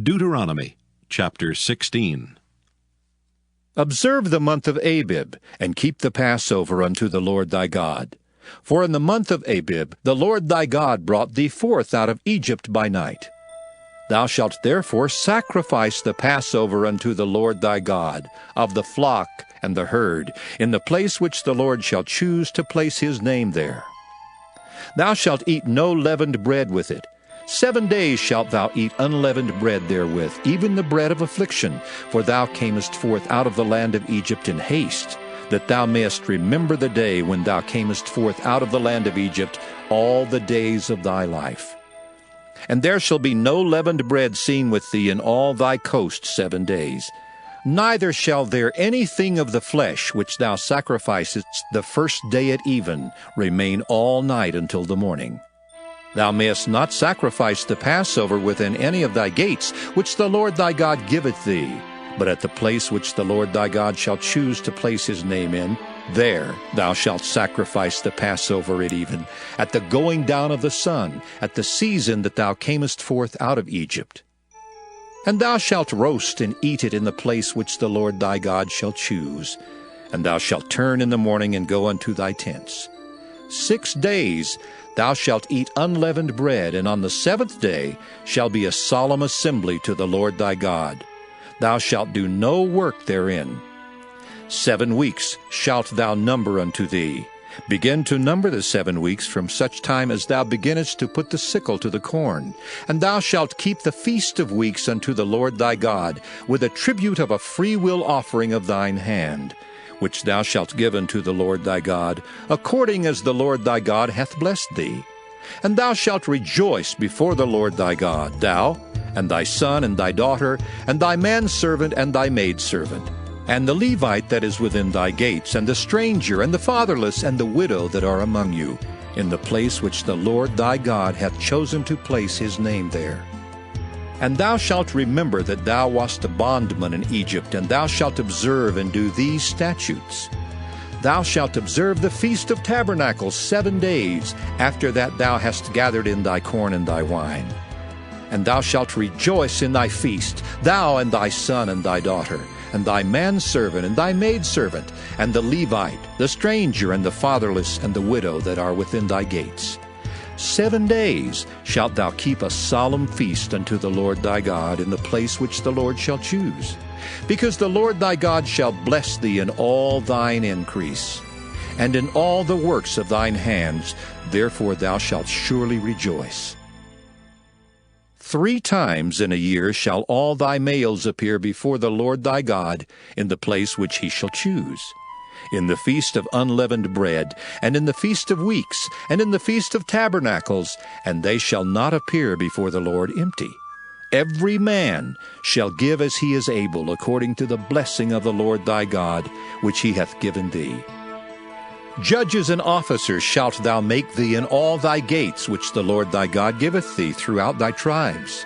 Deuteronomy chapter 16. Observe the month of Abib, and keep the Passover unto the Lord thy God. For in the month of Abib the Lord thy God brought thee forth out of Egypt by night. Thou shalt therefore sacrifice the Passover unto the Lord thy God, of the flock and the herd, in the place which the Lord shall choose to place his name there. Thou shalt eat no leavened bread with it. 7 days shalt thou eat unleavened bread therewith, even the bread of affliction, for thou camest forth out of the land of Egypt in haste, that thou mayest remember the day when thou camest forth out of the land of Egypt all the days of thy life. And there shall be no leavened bread seen with thee in all thy coast 7 days. Neither shall there anything of the flesh which thou sacrificest the first day at even remain all night until the morning. Thou mayest not sacrifice the Passover within any of thy gates, which the Lord thy God giveth thee, but at the place which the Lord thy God shall choose to place his name in, there thou shalt sacrifice the Passover at even, at the going down of the sun, at the season that thou camest forth out of Egypt. And thou shalt roast and eat it in the place which the Lord thy God shall choose, and thou shalt turn in the morning and go unto thy tents. 6 days thou shalt eat unleavened bread, and on the 7th day shall be a solemn assembly to the Lord thy God. Thou shalt do no work therein. 7 weeks shalt thou number unto thee. Begin to number the 7 weeks from such time as thou beginnest to put the sickle to the corn. And thou shalt keep the feast of weeks unto the Lord thy God, with a tribute of a freewill offering of thine hand, which thou shalt give unto the Lord thy God, according as the Lord thy God hath blessed thee. And thou shalt rejoice before the Lord thy God, thou, and thy son, and thy daughter, and thy manservant, and thy maidservant, and the Levite that is within thy gates, and the stranger, and the fatherless, and the widow that are among you, in the place which the Lord thy God hath chosen to place his name there. And thou shalt remember that thou wast a bondman in Egypt, and thou shalt observe and do these statutes. Thou shalt observe the Feast of Tabernacles 7 days, after that thou hast gathered in thy corn and thy wine. And thou shalt rejoice in thy feast, thou and thy son and thy daughter, and thy manservant and thy maidservant, and the Levite, the stranger, and the fatherless, and the widow that are within thy gates. 7 days shalt thou keep a solemn feast unto the Lord thy God in the place which the Lord shall choose, because the Lord thy God shall bless thee in all thine increase, and in all the works of thine hands, therefore thou shalt surely rejoice. 3 times in a year shall all thy males appear before the Lord thy God in the place which he shall choose, in the feast of unleavened bread, and in the feast of weeks, and in the feast of tabernacles, and they shall not appear before the Lord empty. Every man shall give as he is able, according to the blessing of the Lord thy God, which he hath given thee. Judges and officers shalt thou make thee in all thy gates, which the Lord thy God giveth thee throughout thy tribes.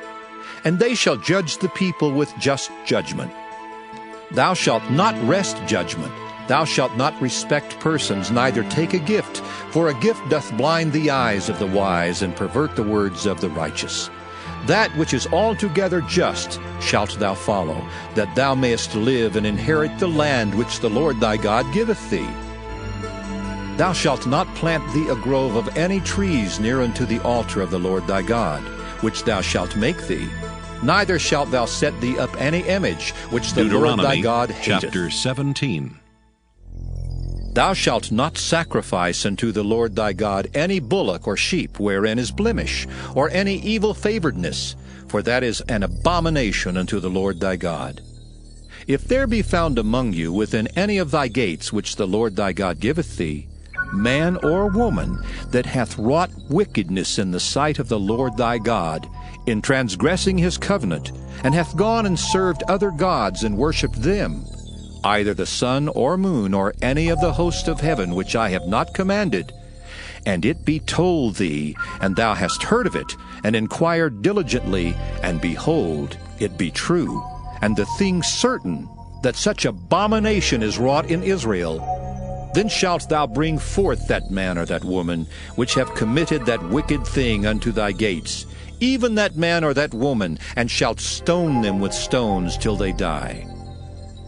And they shall judge the people with just judgment. Thou shalt not wrest judgment. Thou shalt not respect persons, neither take a gift, for a gift doth blind the eyes of the wise, and pervert the words of the righteous. That which is altogether just shalt thou follow, that thou mayest live and inherit the land which the Lord thy God giveth thee. Thou shalt not plant thee a grove of any trees near unto the altar of the Lord thy God, which thou shalt make thee, neither shalt thou set thee up any image which the Lord thy God hateth. Chapter 17. Thou shalt not sacrifice unto the Lord thy God any bullock or sheep wherein is blemish, or any evil favoredness, for that is an abomination unto the Lord thy God. If there be found among you within any of thy gates which the Lord thy God giveth thee, man or woman that hath wrought wickedness in the sight of the Lord thy God, in transgressing his covenant, and hath gone and served other gods and worshipped them, either the sun or moon, or any of the host of heaven which I have not commanded, and it be told thee, and thou hast heard of it, and inquired diligently, and behold, it be true, and the thing certain, that such abomination is wrought in Israel, then shalt thou bring forth that man or that woman, which have committed that wicked thing unto thy gates, even that man or that woman, and shalt stone them with stones till they die.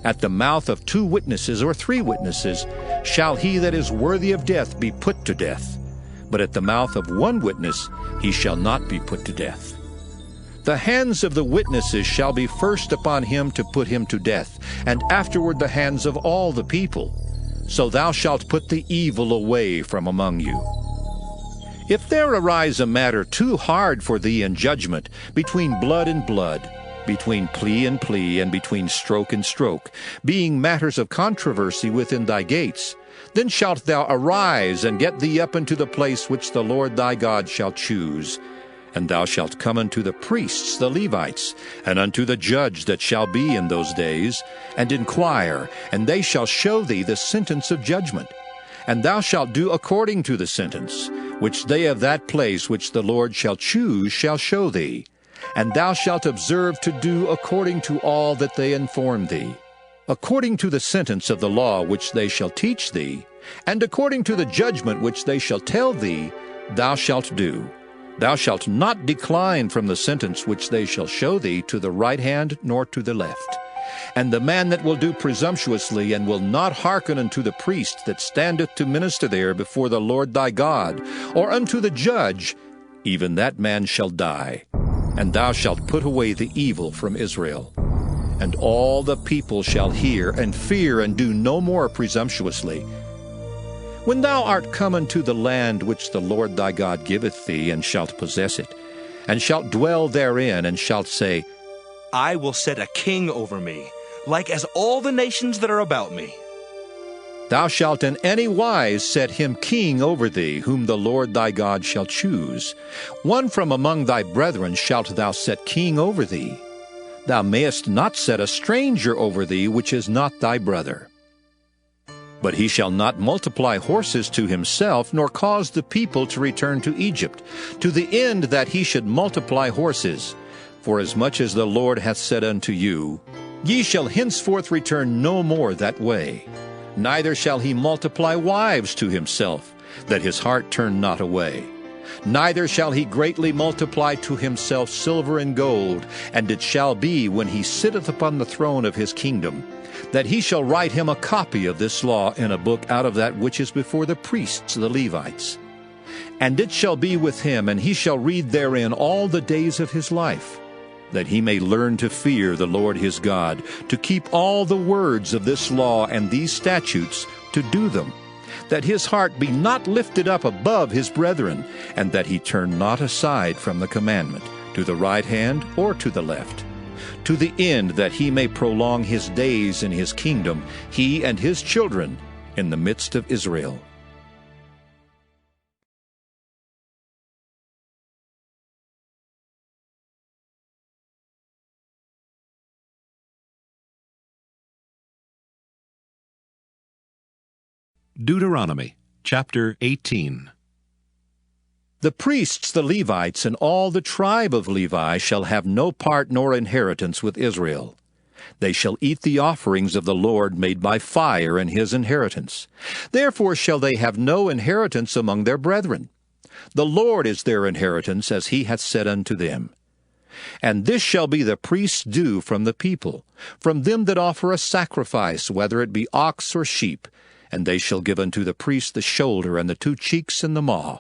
At the mouth of 2 witnesses or 3 witnesses shall he that is worthy of death be put to death, but at the mouth of 1 witness he shall not be put to death. The hands of the witnesses shall be first upon him to put him to death, and afterward the hands of all the people. So thou shalt put the evil away from among you. If there arise a matter too hard for thee in judgment, between blood and blood, between plea and plea, and between stroke and stroke, being matters of controversy within thy gates, then shalt thou arise and get thee up into the place which the Lord thy God shall choose. And thou shalt come unto the priests the Levites, and unto the judge that shall be in those days, and inquire, and they shall show thee the sentence of judgment. And thou shalt do according to the sentence, which they of that place which the Lord shall choose shall show thee. And thou shalt observe to do according to all that they inform thee, according to the sentence of the law which they shall teach thee, and according to the judgment which they shall tell thee, thou shalt do. Thou shalt not decline from the sentence which they shall show thee to the right hand nor to the left. And the man that will do presumptuously, and will not hearken unto the priest that standeth to minister there before the Lord thy God, or unto the judge, even that man shall die. And thou shalt put away the evil from Israel. And all the people shall hear and fear, and do no more presumptuously. When thou art come unto the land which the Lord thy God giveth thee, and shalt possess it, and shalt dwell therein, and shalt say, I will set a king over me, like as all the nations that are about me. Thou shalt in any wise set him king over thee, whom the Lord thy God shall choose. One from among thy brethren shalt thou set king over thee. Thou mayest not set a stranger over thee, which is not thy brother. But he shall not multiply horses to himself, nor cause the people to return to Egypt, to the end that he should multiply horses. Forasmuch as the Lord hath said unto you, Ye shall henceforth return no more that way. Neither shall he multiply wives to himself, that his heart turn not away. Neither shall he greatly multiply to himself silver and gold, and it shall be, when he sitteth upon the throne of his kingdom, that he shall write him a copy of this law in a book out of that which is before the priests the Levites. And it shall be with him, and he shall read therein all the days of his life, that he may learn to fear the Lord his God, to keep all the words of this law and these statutes, to do them, that his heart be not lifted up above his brethren, and that he turn not aside from the commandment, to the right hand or to the left, to the end that he may prolong his days in his kingdom, he and his children, in the midst of Israel. Deuteronomy, chapter 18. The priests the Levites and all the tribe of Levi shall have no part nor inheritance with Israel. They shall eat the offerings of the Lord made by fire in his inheritance. Therefore shall they have no inheritance among their brethren. The Lord is their inheritance, as he hath said unto them. And this shall be the priest's due from the people, from them that offer a sacrifice, whether it be ox or sheep, and they shall give unto the priest the shoulder, and the 2 cheeks, and the maw.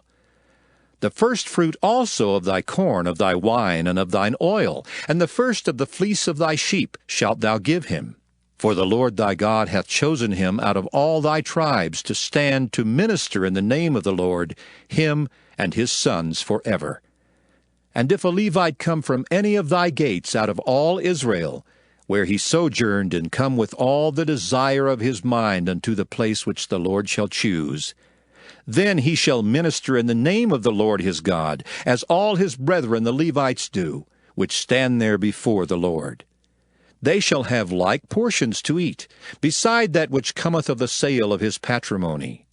The first fruit also of thy corn, of thy wine, and of thine oil, and the first of the fleece of thy sheep shalt thou give him. For the Lord thy God hath chosen him out of all thy tribes to stand to minister in the name of the Lord, him and his sons forever. And if a Levite come from any of thy gates out of all Israel, where he sojourned, and come with all the desire of his mind unto the place which the Lord shall choose, then he shall minister in the name of the Lord his God, as all his brethren the Levites do, which stand there before the Lord. They shall have like portions to eat, beside that which cometh of the sale of his patrimony.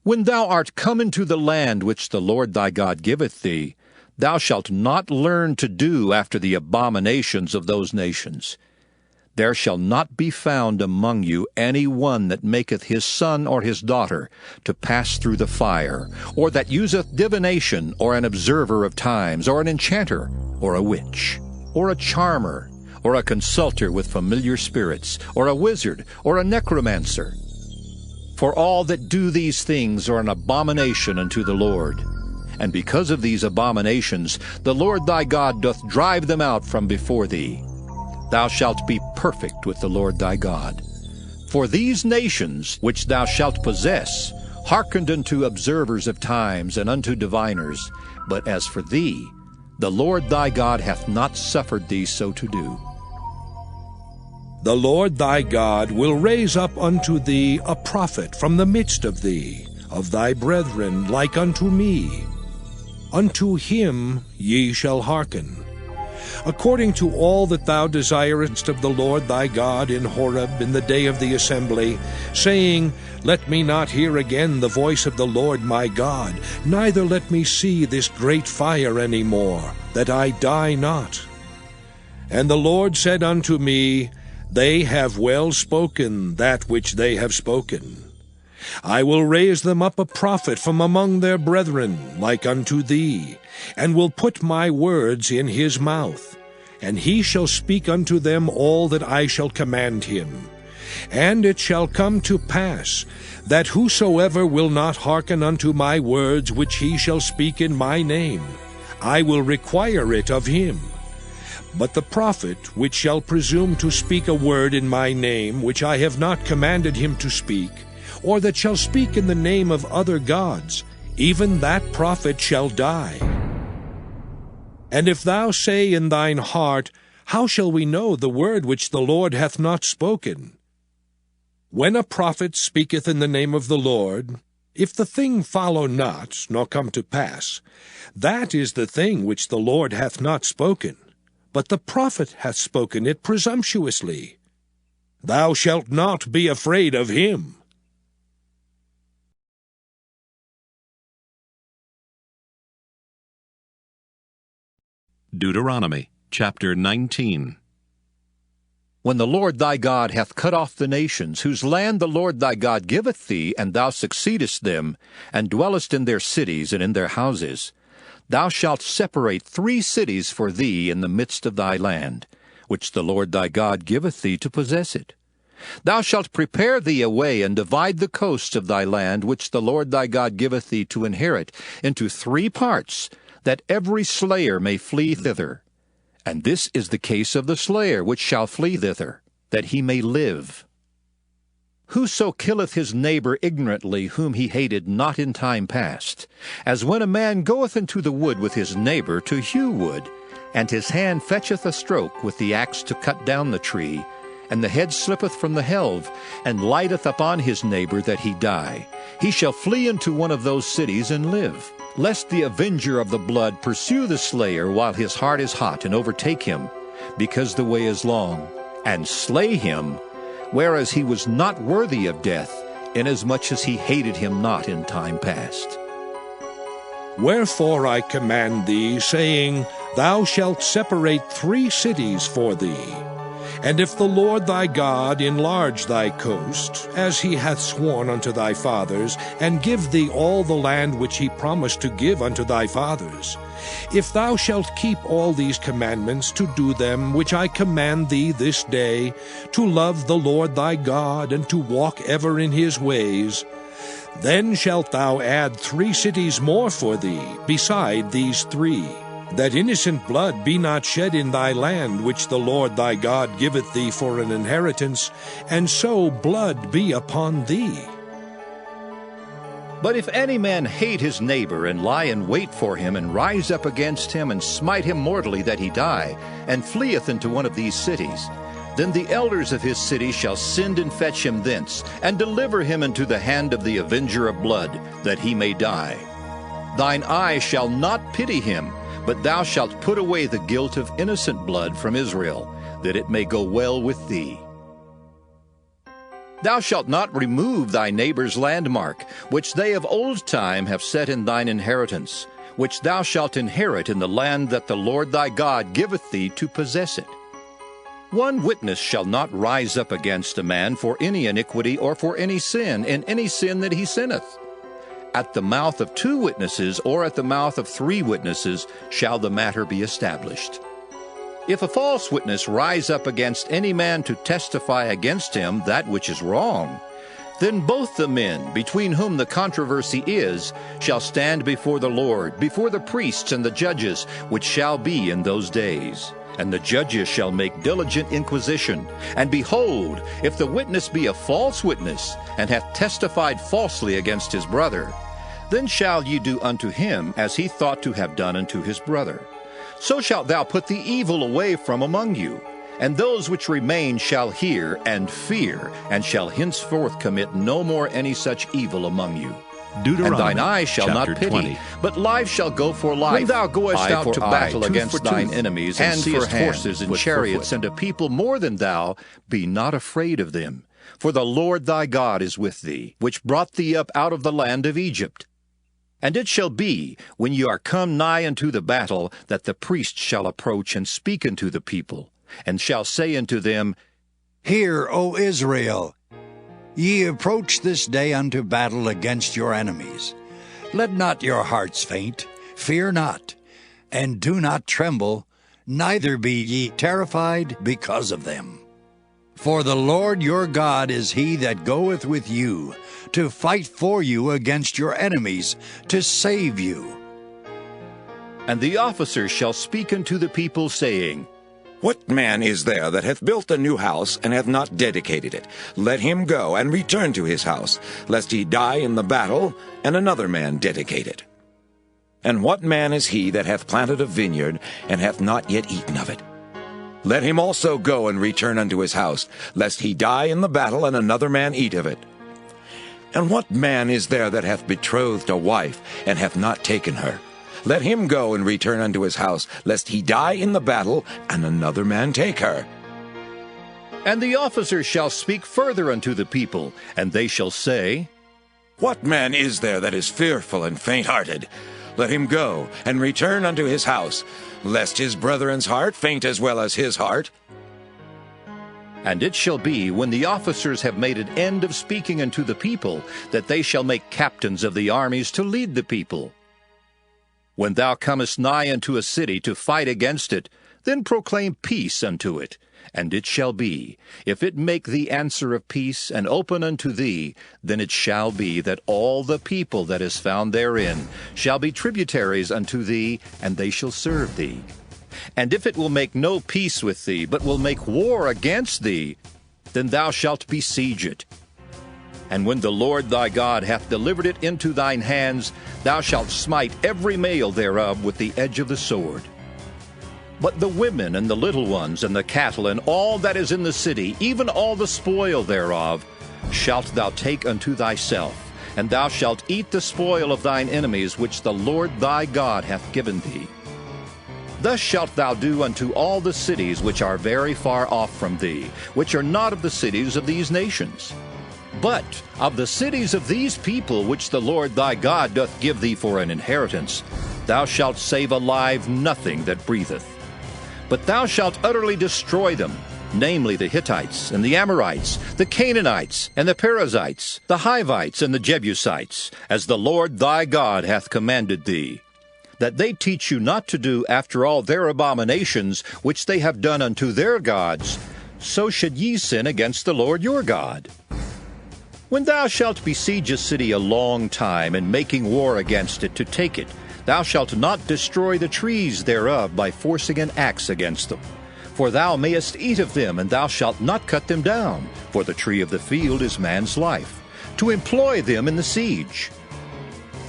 When thou art come into the land which the Lord thy God giveth thee, thou shalt not learn to do after the abominations of those nations. There shall not be found among you any one that maketh his son or his daughter to pass through the fire, or that useth divination, or an observer of times, or an enchanter, or a witch, or a charmer, or a consulter with familiar spirits, or a wizard, or a necromancer. For all that do these things are an abomination unto the Lord. And because of these abominations, the Lord thy God doth drive them out from before thee. Thou shalt be perfect with the Lord thy God. For these nations which thou shalt possess hearkened unto observers of times and unto diviners, but as for thee, the Lord thy God hath not suffered thee so to do. The Lord thy God will raise up unto thee a prophet from the midst of thee, of thy brethren, like unto me. Unto him ye shall hearken. According to all that thou desirest of the Lord thy God in Horeb in the day of the assembly, saying, Let me not hear again the voice of the Lord my God, neither let me see this great fire any more, that I die not. And the Lord said unto me, They have well spoken that which they have spoken. I will raise them up a prophet from among their brethren, like unto thee, and will put my words in his mouth. And he shall speak unto them all that I shall command him. And it shall come to pass, that whosoever will not hearken unto my words which he shall speak in my name, I will require it of him. But the prophet which shall presume to speak a word in my name which I have not commanded him to speak, or that shall speak in the name of other gods, even that prophet shall die. And if thou say in thine heart, How shall we know the word which the Lord hath not spoken? When a prophet speaketh in the name of the Lord, if the thing follow not, nor come to pass, that is the thing which the Lord hath not spoken, but the prophet hath spoken it presumptuously. Thou shalt not be afraid of him. Deuteronomy chapter 19. When the Lord thy God hath cut off the nations, whose land the Lord thy God giveth thee, and thou succeedest them, and dwellest in their cities and in their houses, thou shalt separate 3 cities for thee in the midst of thy land, which the Lord thy God giveth thee to possess it. Thou shalt prepare thee a way, and divide the coasts of thy land, which the Lord thy God giveth thee to inherit, into 3 parts, that every slayer may flee thither. And this is the case of the slayer which shall flee thither, that he may live. Whoso killeth his neighbor ignorantly, whom he hated not in time past, as when a man goeth into the wood with his neighbor to hew wood, and his hand fetcheth a stroke with the axe to cut down the tree, and the head slippeth from the helve, and lighteth upon his neighbor that he die, he shall flee into one of those cities and live, lest the avenger of the blood pursue the slayer while his heart is hot, and overtake him, because the way is long, and slay him, whereas he was not worthy of death, inasmuch as he hated him not in time past. Wherefore I command thee, saying, Thou shalt separate 3 cities for thee. And if the Lord thy God enlarge thy coast, as he hath sworn unto thy fathers, and give thee all the land which he promised to give unto thy fathers, if thou shalt keep all these commandments to do them which I command thee this day, to love the Lord thy God, and to walk ever in his ways, then shalt thou add 3 cities more for thee, beside these 3, that innocent blood be not shed in thy land, which the Lord thy God giveth thee for an inheritance, and so blood be upon thee. But if any man hate his neighbor, and lie in wait for him, and rise up against him, and smite him mortally that he die, and fleeth into one of these cities, then the elders of his city shall send and fetch him thence, and deliver him into the hand of the avenger of blood, that he may die. Thine eye shall not pity him, but thou shalt put away the guilt of innocent blood from Israel, that it may go well with thee. Thou shalt not remove thy neighbor's landmark, which they of old time have set in thine inheritance, which thou shalt inherit in the land that the Lord thy God giveth thee to possess it. One witness shall not rise up against a man for any iniquity or for any sin, in any sin that he sinneth. At the mouth of 2 witnesses or at the mouth of 3 witnesses shall the matter be established. If a false witness rise up against any man to testify against him that which is wrong, then both the men between whom the controversy is shall stand before the Lord, before the priests and the judges, which shall be in those days. And the judges shall make diligent inquisition. And behold, if the witness be a false witness, and hath testified falsely against his brother, then shall ye do unto him as he thought to have done unto his brother. So shalt thou put the evil away from among you. And those which remain shall hear and fear, and shall henceforth commit no more any such evil among you. Deuteronomy, and thine eye shall not chapter pity, 20. but life shall go for life. When thou goest Eye out for to eye, battle tooth against for thine tooth, enemies, and hand seest for hand, horses and foot for chariots, foot. and a people more than thou, be not afraid of them. For the Lord thy God is with thee, which brought thee up out of the land of Egypt. And it shall be, when ye are come nigh unto the battle, that the priest shall approach and speak unto the people, and shall say unto them, Hear, O Israel, ye approach this day unto battle against your enemies. Let not your hearts faint, fear not, and do not tremble, neither be ye terrified because of them. For the Lord your God is he that goeth with you, to fight for you against your enemies, to save you. And the officers shall speak unto the people, saying, What man is there that hath built a new house, and hath not dedicated it? Let him go and return to his house, lest he die in the battle, and another man dedicate it. And what man is he that hath planted a vineyard, and hath not yet eaten of it? Let him also go and return unto his house, lest he die in the battle, and another man eat of it. And what man is there that hath betrothed a wife, and hath not taken her? Let him go and return unto his house, lest he die in the battle, and another man take her. And the officers shall speak further unto the people, and they shall say, What man is there that is fearful and faint-hearted? Let him go and return unto his house, lest his brethren's heart faint as well as his heart. And it shall be, when the officers have made an end of speaking unto the people, that they shall make captains of the armies to lead the people. When thou comest nigh unto a city to fight against it, then proclaim peace unto it. And it shall be, if it make thee answer of peace, and open unto thee, then it shall be that all the people that is found therein shall be tributaries unto thee, and they shall serve thee. And if it will make no peace with thee, but will make war against thee, then thou shalt besiege it. And when the Lord thy God hath delivered it into thine hands, thou shalt smite every male thereof with the edge of the sword. But the women and the little ones and the cattle and all that is in the city, even all the spoil thereof, shalt thou take unto thyself, and thou shalt eat the spoil of thine enemies which the Lord thy God hath given thee. Thus shalt thou do unto all the cities which are very far off from thee, which are not of the cities of these nations. But of the cities of these people which the Lord thy God doth give thee for an inheritance, thou shalt save alive nothing that breatheth. But thou shalt utterly destroy them, namely the Hittites, and the Amorites, the Canaanites, and the Perizzites, the Hivites, and the Jebusites, as the Lord thy God hath commanded thee, that they teach you not to do after all their abominations which they have done unto their gods, so should ye sin against the Lord your God. When thou shalt besiege a city a long time, and making war against it to take it, thou shalt not destroy the trees thereof by forcing an axe against them. For thou mayest eat of them, and thou shalt not cut them down, for the tree of the field is man's life, to employ them in the siege.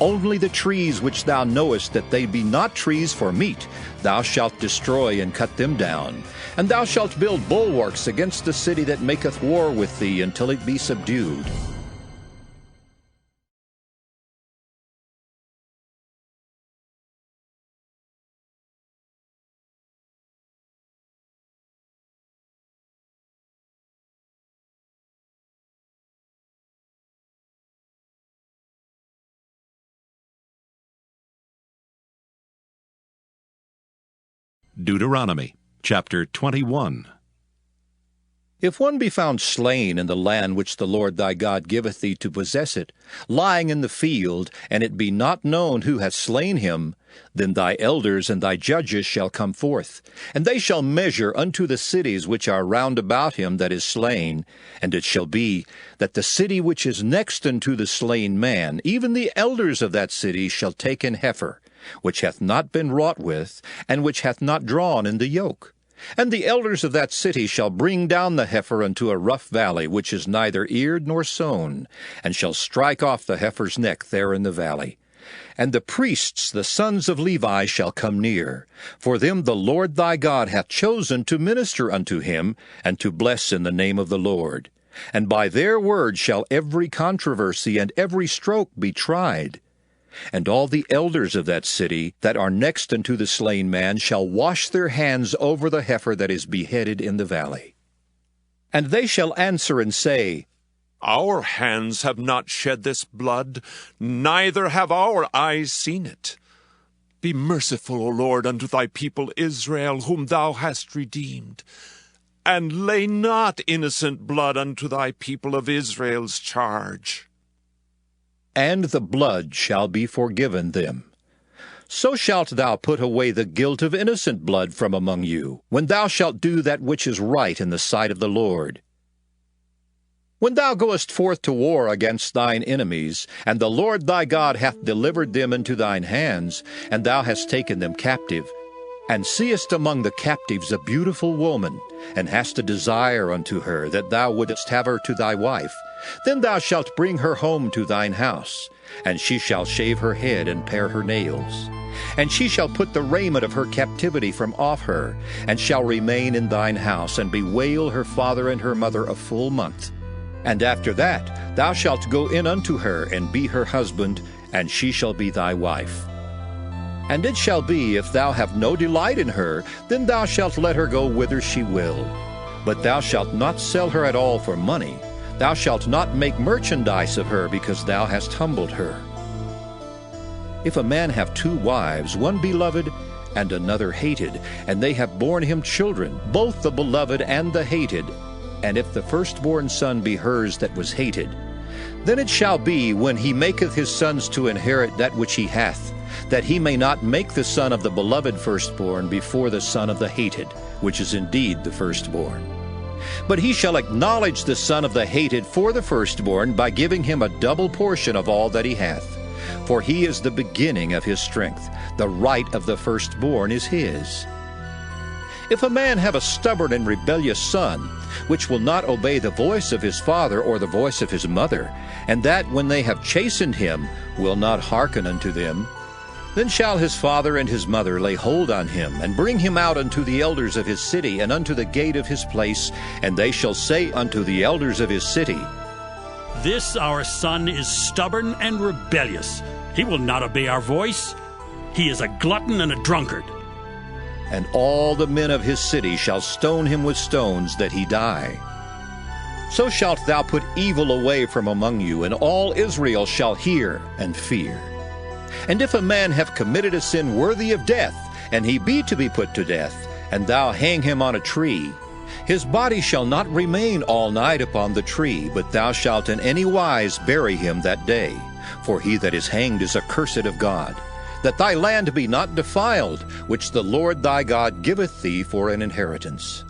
Only the trees which thou knowest that they be not trees for meat, thou shalt destroy and cut them down. And thou shalt build bulwarks against the city that maketh war with thee until it be subdued. Deuteronomy, chapter 21. If one be found slain in the land which the Lord thy God giveth thee to possess it, lying in the field, and it be not known who hath slain him, then thy elders and thy judges shall come forth, and they shall measure unto the cities which are round about him that is slain. And it shall be that the city which is next unto the slain man, even the elders of that city shall take an heifer, which hath not been wrought with, and which hath not drawn in the yoke. And the elders of that city shall bring down the heifer unto a rough valley, which is neither eared nor sown, and shall strike off the heifer's neck there in the valley. And the priests, the sons of Levi, shall come near. For them the Lord thy God hath chosen to minister unto him, and to bless in the name of the Lord. And by their word shall every controversy and every stroke be tried. And all the elders of that city that are next unto the slain man shall wash their hands over the heifer that is beheaded in the valley. And they shall answer and say, Our hands have not shed this blood, neither have our eyes seen it. Be merciful, O Lord, unto thy people Israel, whom thou hast redeemed, and lay not innocent blood unto thy people of Israel's charge. And the blood shall be forgiven them. So shalt thou put away the guilt of innocent blood from among you, when thou shalt do that which is right in the sight of the Lord. When thou goest forth to war against thine enemies, and the Lord thy God hath delivered them into thine hands, and thou hast taken them captive, and seest among the captives a beautiful woman, and hast a desire unto her, that thou wouldest have her to thy wife, then thou shalt bring her home to thine house, and she shall shave her head and pare her nails. And she shall put the raiment of her captivity from off her, and shall remain in thine house, and bewail her father and her mother a full month. And after that thou shalt go in unto her, and be her husband, and she shall be thy wife. And it shall be, if thou have no delight in her, then thou shalt let her go whither she will. But thou shalt not sell her at all for money. Thou shalt not make merchandise of her, because thou hast humbled her. If a man have 2 wives, one beloved and another hated, and they have borne him children, both the beloved and the hated, and if the firstborn son be hers that was hated, then it shall be, when he maketh his sons to inherit that which he hath, that he may not make the son of the beloved firstborn before the son of the hated, which is indeed the firstborn. But he shall acknowledge the son of the hated for the firstborn by giving him a double portion of all that he hath. For he is the beginning of his strength. The right of the firstborn is his. If a man have a stubborn and rebellious son, which will not obey the voice of his father or the voice of his mother, and that when they have chastened him will not hearken unto them, then shall his father and his mother lay hold on him, and bring him out unto the elders of his city, and unto the gate of his place, and they shall say unto the elders of his city, This our son is stubborn and rebellious. He will not obey our voice. He is a glutton and a drunkard. And all the men of his city shall stone him with stones, that he die. So shalt thou put evil away from among you, and all Israel shall hear and fear. And if a man have committed a sin worthy of death, and he be to be put to death, and thou hang him on a tree, his body shall not remain all night upon the tree, but thou shalt in any wise bury him that day. For he that is hanged is accursed of God, that thy land be not defiled, which the Lord thy God giveth thee for an inheritance.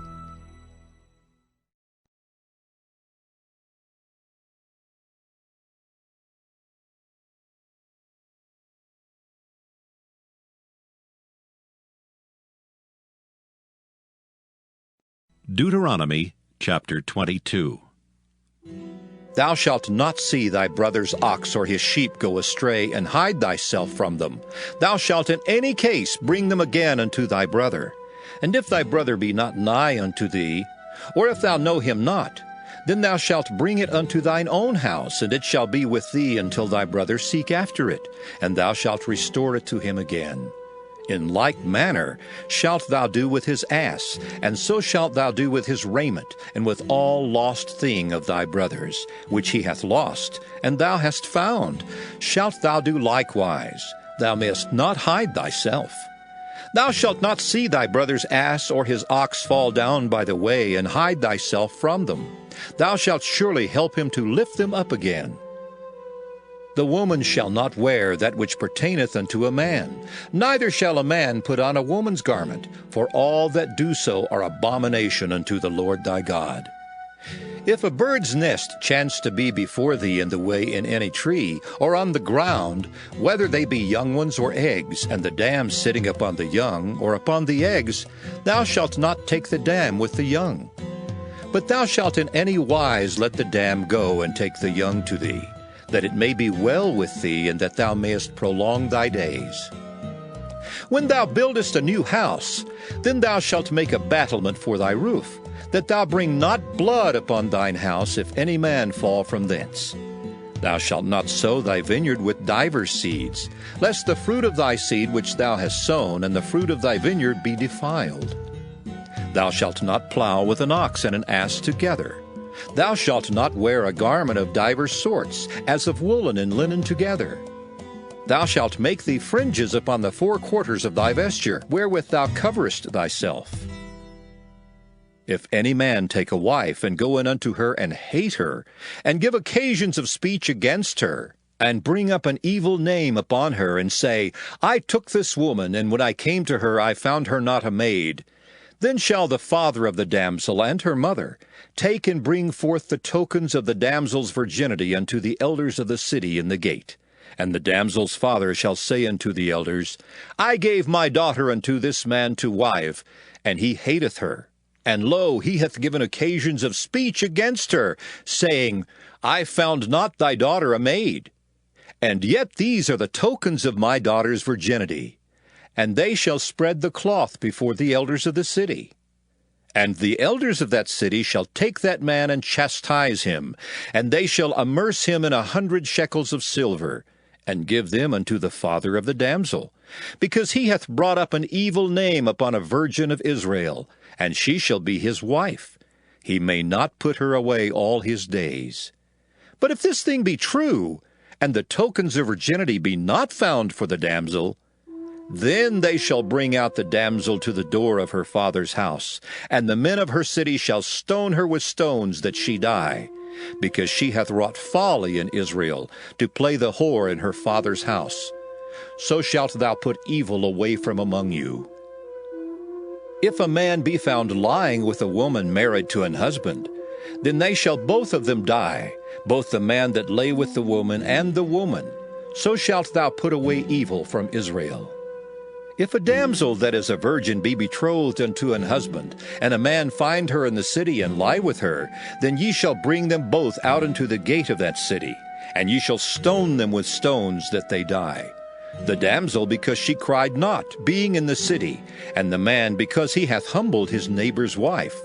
Deuteronomy chapter 22. Thou shalt not see thy brother's ox or his sheep go astray, and hide thyself from them. Thou shalt in any case bring them again unto thy brother. And if thy brother be not nigh unto thee, or if thou know him not, then thou shalt bring it unto thine own house, and it shall be with thee until thy brother seek after it, and thou shalt restore it to him again. In like manner shalt thou do with his ass, and so shalt thou do with his raiment, and with all lost thing of thy brother's, which he hath lost, and thou hast found, shalt thou do likewise. Thou mayest not hide thyself. Thou shalt not see thy brother's ass or his ox fall down by the way, and hide thyself from them. Thou shalt surely help him to lift them up again. The woman shall not wear that which pertaineth unto a man, neither shall a man put on a woman's garment, for all that do so are abomination unto the Lord thy God. If a bird's nest chance to be before thee in the way in any tree, or on the ground, whether they be young ones or eggs, and the dam sitting upon the young, or upon the eggs, thou shalt not take the dam with the young. But thou shalt in any wise let the dam go, and take the young to thee, that it may be well with thee, and that thou mayest prolong thy days. When thou buildest a new house, then thou shalt make a battlement for thy roof, that thou bring not blood upon thine house, if any man fall from thence. Thou shalt not sow thy vineyard with divers seeds, lest the fruit of thy seed which thou hast sown, and the fruit of thy vineyard be defiled. Thou shalt not plow with an ox and an ass together. Thou shalt not wear a garment of divers sorts, as of woolen and linen together. Thou shalt make thee fringes upon the four quarters of thy vesture, wherewith thou coverest thyself. If any man take a wife, and go in unto her, and hate her, and give occasions of speech against her, and bring up an evil name upon her, and say, I took this woman, and when I came to her I found her not a maid, then shall the father of the damsel and her mother take and bring forth the tokens of the damsel's virginity unto the elders of the city in the gate. And the damsel's father shall say unto the elders, I gave my daughter unto this man to wife, and he hateth her. And lo, he hath given occasions of speech against her, saying, I found not thy daughter a maid. And yet these are the tokens of my daughter's virginity. And they shall spread the cloth before the elders of the city. And the elders of that city shall take that man and chastise him, and they shall amerce him in 100 shekels of silver, and give them unto the father of the damsel, because he hath brought up an evil name upon a virgin of Israel, and she shall be his wife. He may not put her away all his days. But if this thing be true, and the tokens of virginity be not found for the damsel, then they shall bring out the damsel to the door of her father's house, and the men of her city shall stone her with stones that she die, because she hath wrought folly in Israel, to play the whore in her father's house. So shalt thou put evil away from among you. If a man be found lying with a woman married to an husband, then they shall both of them die, both the man that lay with the woman and the woman. So shalt thou put away evil from Israel. If a damsel that is a virgin be betrothed unto an husband, and a man find her in the city and lie with her, then ye shall bring them both out into the gate of that city, and ye shall stone them with stones that they die. The damsel because she cried not, being in the city, and the man because he hath humbled his neighbor's wife.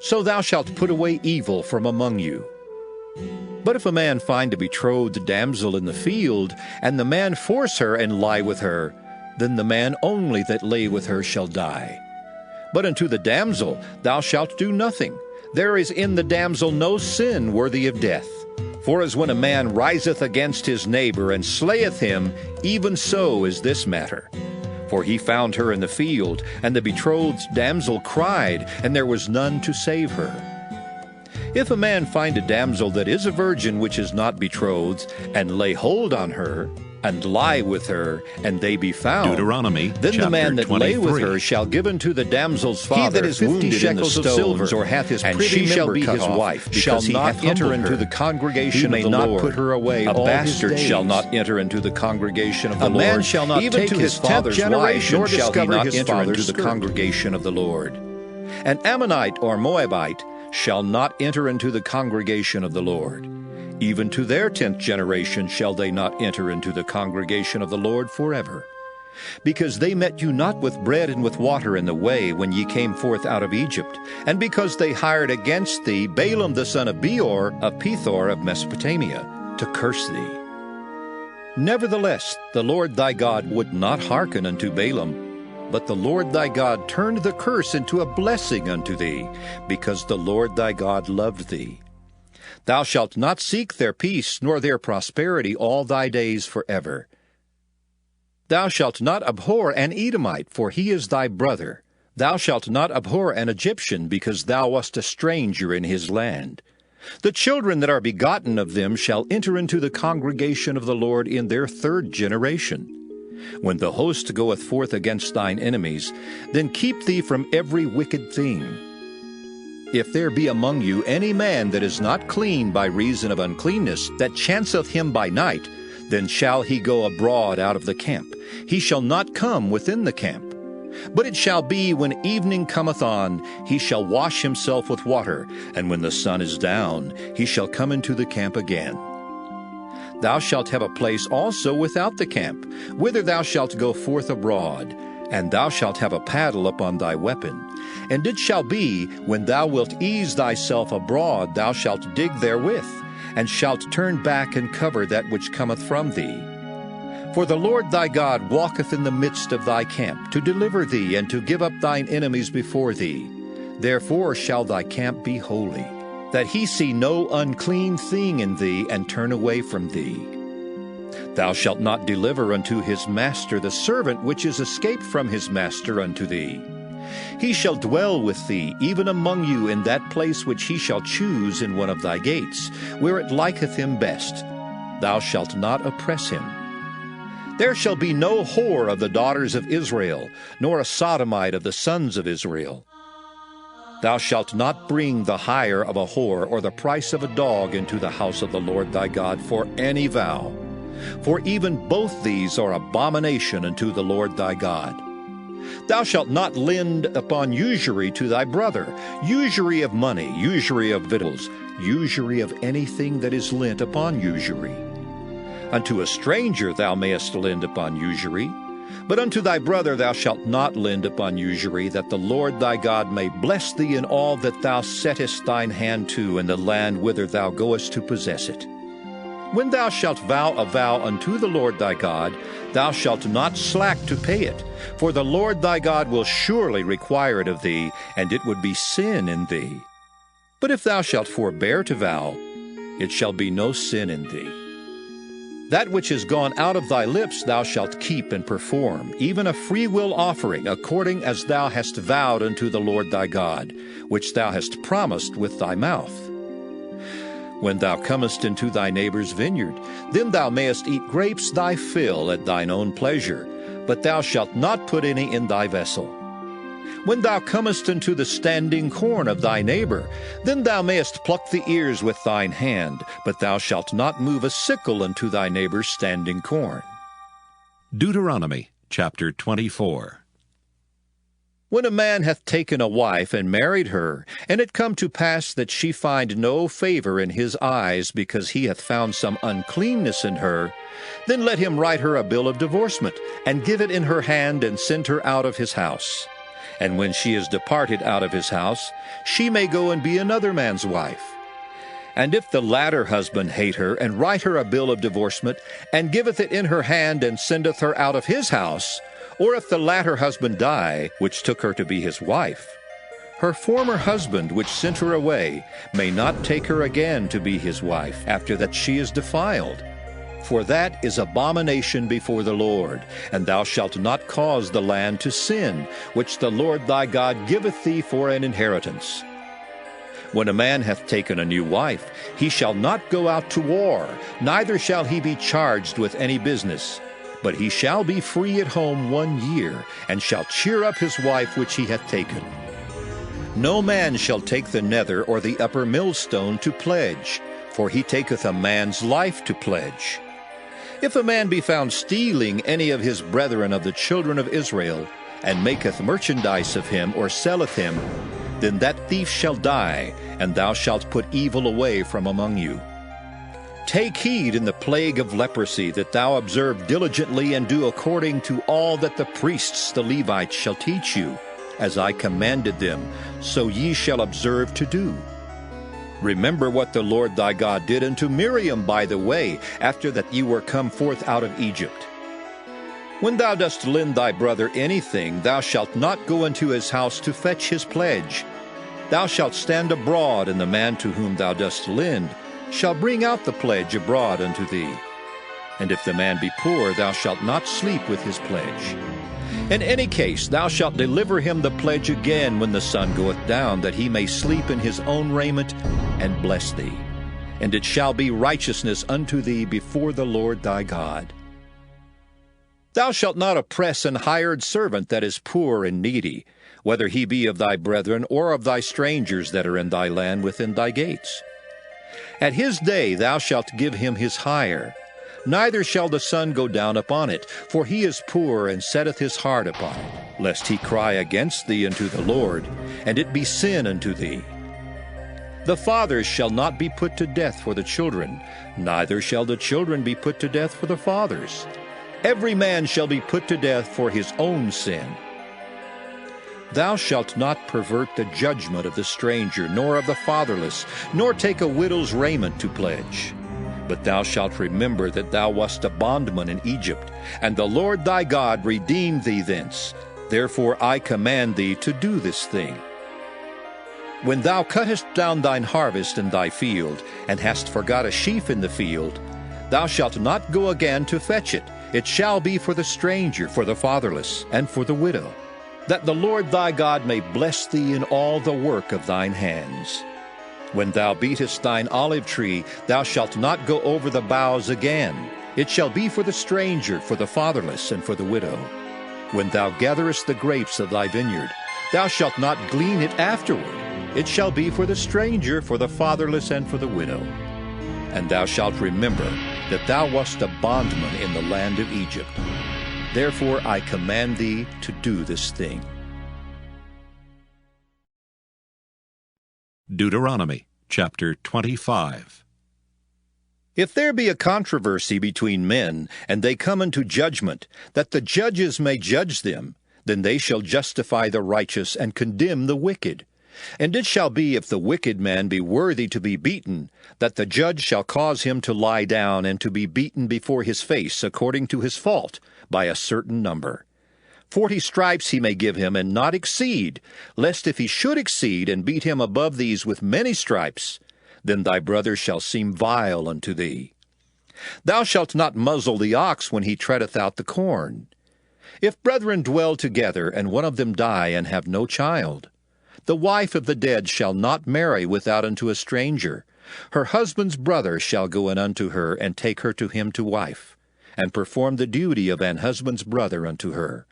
So thou shalt put away evil from among you. But if a man find a betrothed damsel in the field, and the man force her and lie with her, then the man only that lay with her shall die. But unto the damsel thou shalt do nothing. There is in the damsel no sin worthy of death. For as when a man riseth against his neighbor and slayeth him, even so is this matter. For he found her in the field, and the betrothed damsel cried, and there was none to save her. If a man find a damsel that is a virgin which is not betrothed, and lay hold on her, and lie with her, and they be found, Deuteronomy then the man that 23. lay with her shall give unto the damsel's father He that is 50 wounded in the shekels of stones, silver, or hath his and privy she shall member be cut his off, wife, shall because he not hath enter humbled into her. the congregation He of may the not Lord. put her away A all bastard his days. shall not enter into the congregation of the A Lord. man shall not even take to his his father's tenth wife, generation nor shall he discover not his enter into father's the skirt. congregation of the Lord. An Ammonite or Moabite shall not enter into the congregation of the Lord. Even to their 10th generation shall they not enter into the congregation of the Lord forever. Because they met you not with bread and with water in the way when ye came forth out of Egypt, and because they hired against thee Balaam the son of Beor of Pethor of Mesopotamia, to curse thee. Nevertheless, the Lord thy God would not hearken unto Balaam, but the Lord thy God turned the curse into a blessing unto thee, because the Lord thy God loved thee. Thou shalt not seek their peace nor their prosperity all thy days forever. Thou shalt not abhor an Edomite, for he is thy brother. Thou shalt not abhor an Egyptian, because thou wast a stranger in his land. The children that are begotten of them shall enter into the congregation of the Lord in their third generation. When the host goeth forth against thine enemies, then keep thee from every wicked thing. If there be among you any man that is not clean by reason of uncleanness, that chanceth him by night, then shall he go abroad out of the camp. He shall not come within the camp. But it shall be, when evening cometh on, he shall wash himself with water, and when the sun is down, he shall come into the camp again. Thou shalt have a place also without the camp, whither thou shalt go forth abroad, and thou shalt have a paddle upon thy weapon. And it shall be, when thou wilt ease thyself abroad, thou shalt dig therewith, and shalt turn back and cover that which cometh from thee. For the Lord thy God walketh in the midst of thy camp, to deliver thee, and to give up thine enemies before thee. Therefore shall thy camp be holy, that he see no unclean thing in thee, and turn away from thee. Thou shalt not deliver unto his master the servant which is escaped from his master unto thee. He shall dwell with thee, even among you, in that place which he shall choose in one of thy gates, where it liketh him best. Thou shalt not oppress him. There shall be no whore of the daughters of Israel, nor a sodomite of the sons of Israel. Thou shalt not bring the hire of a whore or the price of a dog into the house of the Lord thy God for any vow. For even both these are abomination unto the Lord thy God. Thou shalt not lend upon usury to thy brother, usury of money, usury of victuals, usury of anything that is lent upon usury. Unto a stranger thou mayest lend upon usury, but unto thy brother thou shalt not lend upon usury, that the Lord thy God may bless thee in all that thou settest thine hand to in the land whither thou goest to possess it. When thou shalt vow a vow unto the Lord thy God, thou shalt not slack to pay it, for the Lord thy God will surely require it of thee, and it would be sin in thee. But if thou shalt forbear to vow, it shall be no sin in thee. That which is gone out of thy lips thou shalt keep and perform, even a freewill offering, according as thou hast vowed unto the Lord thy God, which thou hast promised with thy mouth. When thou comest into thy neighbor's vineyard, then thou mayest eat grapes thy fill at thine own pleasure, but thou shalt not put any in thy vessel. When thou comest into the standing corn of thy neighbor, then thou mayest pluck the ears with thine hand, but thou shalt not move a sickle unto thy neighbor's standing corn. Deuteronomy chapter 24. When a man hath taken a wife and married her, and it come to pass that she find no favor in his eyes, because he hath found some uncleanness in her, then let him write her a bill of divorcement, and give it in her hand, and send her out of his house. And when she is departed out of his house, she may go and be another man's wife. And if the latter husband hate her, and write her a bill of divorcement, and giveth it in her hand, and sendeth her out of his house, or if the latter husband die, which took her to be his wife, her former husband, which sent her away, may not take her again to be his wife, after that she is defiled. For that is abomination before the Lord, and thou shalt not cause the land to sin, which the Lord thy God giveth thee for an inheritance. When a man hath taken a new wife, he shall not go out to war, neither shall he be charged with any business. But he shall be free at home 1 year, and shall cheer up his wife which he hath taken. No man shall take the nether or the upper millstone to pledge, for he taketh a man's life to pledge. If a man be found stealing any of his brethren of the children of Israel, and maketh merchandise of him, or selleth him, then that thief shall die, and thou shalt put evil away from among you. Take heed in the plague of leprosy, that thou observe diligently, and do according to all that the priests the Levites shall teach you, as I commanded them, so ye shall observe to do. Remember what the Lord thy God did unto Miriam by the way, after that ye were come forth out of Egypt. When thou dost lend thy brother anything, thou shalt not go into his house to fetch his pledge. Thou shalt stand abroad, and the man to whom thou dost lend shall bring out the pledge abroad unto thee. And if the man be poor, thou shalt not sleep with his pledge. In any case, thou shalt deliver him the pledge again when the sun goeth down, that he may sleep in his own raiment, and bless thee. And it shall be righteousness unto thee before the Lord thy God. Thou shalt not oppress an hired servant that is poor and needy, whether he be of thy brethren or of thy strangers that are in thy land within thy gates. At his day thou shalt give him his hire, neither shall the sun go down upon it, for he is poor and setteth his heart upon it, lest he cry against thee unto the Lord, and it be sin unto thee. The fathers shall not be put to death for the children, neither shall the children be put to death for the fathers. Every man shall be put to death for his own sin. Thou shalt not pervert the judgment of the stranger, nor of the fatherless, nor take a widow's raiment to pledge. But thou shalt remember that thou wast a bondman in Egypt, and the Lord thy God redeemed thee thence. Therefore I command thee to do this thing. When thou cuttest down thine harvest in thy field, and hast forgot a sheaf in the field, thou shalt not go again to fetch it. It shall be for the stranger, for the fatherless, and for the widow, that the Lord thy God may bless thee in all the work of thine hands. When thou beatest thine olive tree, thou shalt not go over the boughs again. It shall be for the stranger, for the fatherless, and for the widow. When thou gatherest the grapes of thy vineyard, thou shalt not glean it afterward. It shall be for the stranger, for the fatherless, and for the widow. And thou shalt remember that thou wast a bondman in the land of Egypt. Therefore I command thee to do this thing. Deuteronomy chapter 25. If there be a controversy between men, and they come unto judgment, that the judges may judge them, then they shall justify the righteous and condemn the wicked. And it shall be, if the wicked man be worthy to be beaten, that the judge shall cause him to lie down and to be beaten before his face according to his fault, by a certain number. 40 stripes he may give him, and not exceed, lest if he should exceed, and beat him above these with many stripes, then thy brother shall seem vile unto thee. Thou shalt not muzzle the ox when he treadeth out the corn. If brethren dwell together, and one of them die, and have no child, the wife of the dead shall not marry without unto a stranger. Her husband's brother shall go in unto her, and take her to him to wife, and perform the duty of an husband's brother unto her.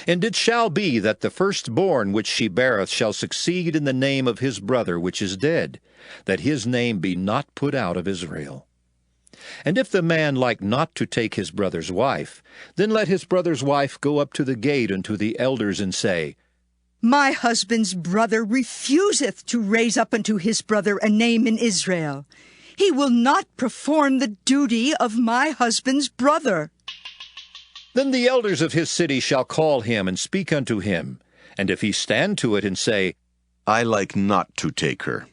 And it shall be that the firstborn which she beareth shall succeed in the name of his brother which is dead, that his name be not put out of Israel. And if the man like not to take his brother's wife, then let his brother's wife go up to the gate unto the elders, and say, My husband's brother refuseth to raise up unto his brother a name in Israel. He will not perform the duty of my husband's brother. Then the elders of his city shall call him, and speak unto him. And if he stand to it, and say, I like not to take her,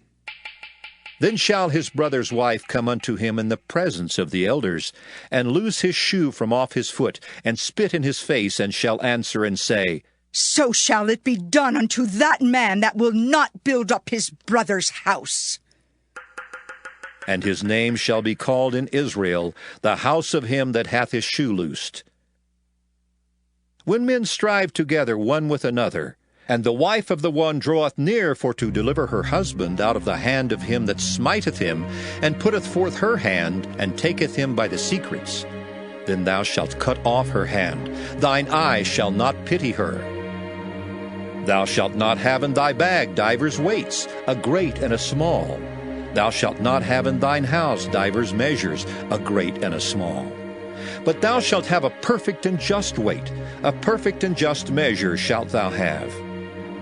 then shall his brother's wife come unto him in the presence of the elders, and loose his shoe from off his foot, and spit in his face, and shall answer and say, So shall it be done unto that man that will not build up his brother's house. And his name shall be called in Israel, the house of him that hath his shoe loosed. When men strive together one with another, and the wife of the one draweth near for to deliver her husband out of the hand of him that smiteth him, and putteth forth her hand, and taketh him by the secrets, then thou shalt cut off her hand. Thine eye shall not pity her. Thou shalt not have in thy bag divers weights, a great and a small. Thou shalt not have in thine house divers measures, a great and a small. But thou shalt have a perfect and just weight, a perfect and just measure shalt thou have,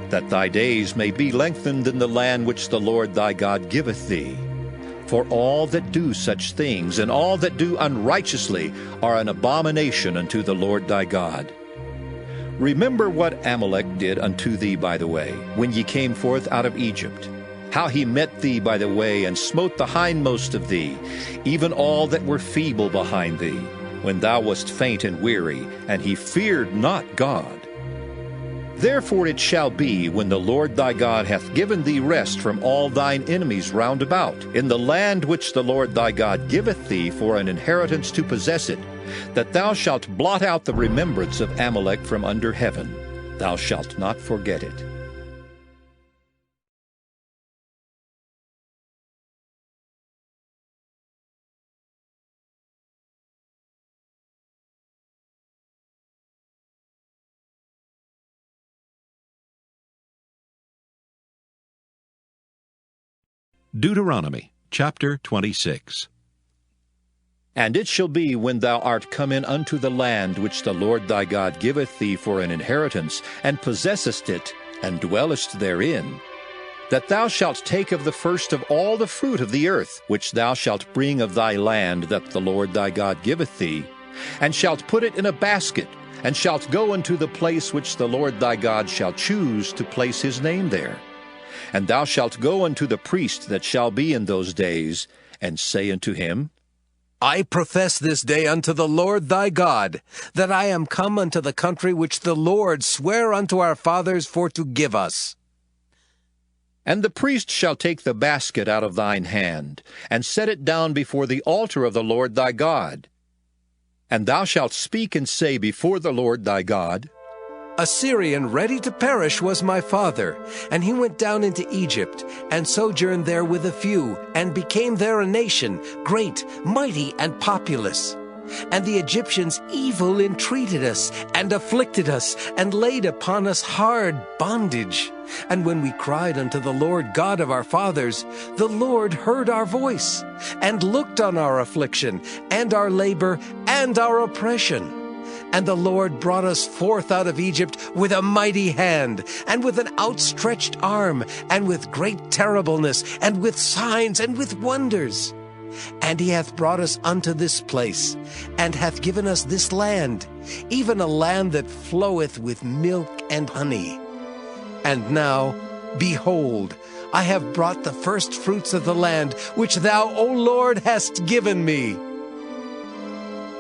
that thy days may be lengthened in the land which the Lord thy God giveth thee. For all that do such things, and all that do unrighteously, are an abomination unto the Lord thy God. Remember what Amalek did unto thee by the way, when ye came forth out of Egypt, how he met thee by the way, and smote the hindmost of thee, even all that were feeble behind thee, when thou wast faint and weary, and he feared not God. Therefore it shall be, when the Lord thy God hath given thee rest from all thine enemies round about, in the land which the Lord thy God giveth thee for an inheritance to possess it, that thou shalt blot out the remembrance of Amalek from under heaven. Thou shalt not forget it. Deuteronomy chapter 26. And it shall be, when thou art come in unto the land which the Lord thy God giveth thee for an inheritance, and possessest it, and dwellest therein, that thou shalt take of the first of all the fruit of the earth, which thou shalt bring of thy land that the Lord thy God giveth thee, and shalt put it in a basket, and shalt go unto the place which the Lord thy God shall choose to place his name there. And thou shalt go unto the priest that shall be in those days, and say unto him, I profess this day unto the Lord thy God, that I am come unto the country which the Lord sware unto our fathers for to give us. And the priest shall take the basket out of thine hand, and set it down before the altar of the Lord thy God. And thou shalt speak and say before the Lord thy God, A Syrian ready to perish was my father, and he went down into Egypt, and sojourned there with a few, and became there a nation, great, mighty, and populous. And the Egyptians evil entreated us, and afflicted us, and laid upon us hard bondage. And when we cried unto the Lord God of our fathers, the Lord heard our voice, and looked on our affliction, and our labor, and our oppression. And the Lord brought us forth out of Egypt with a mighty hand, and with an outstretched arm, and with great terribleness, and with signs, and with wonders. And he hath brought us unto this place, and hath given us this land, even a land that floweth with milk and honey. And now, behold, I have brought the first fruits of the land, which thou, O Lord, hast given me.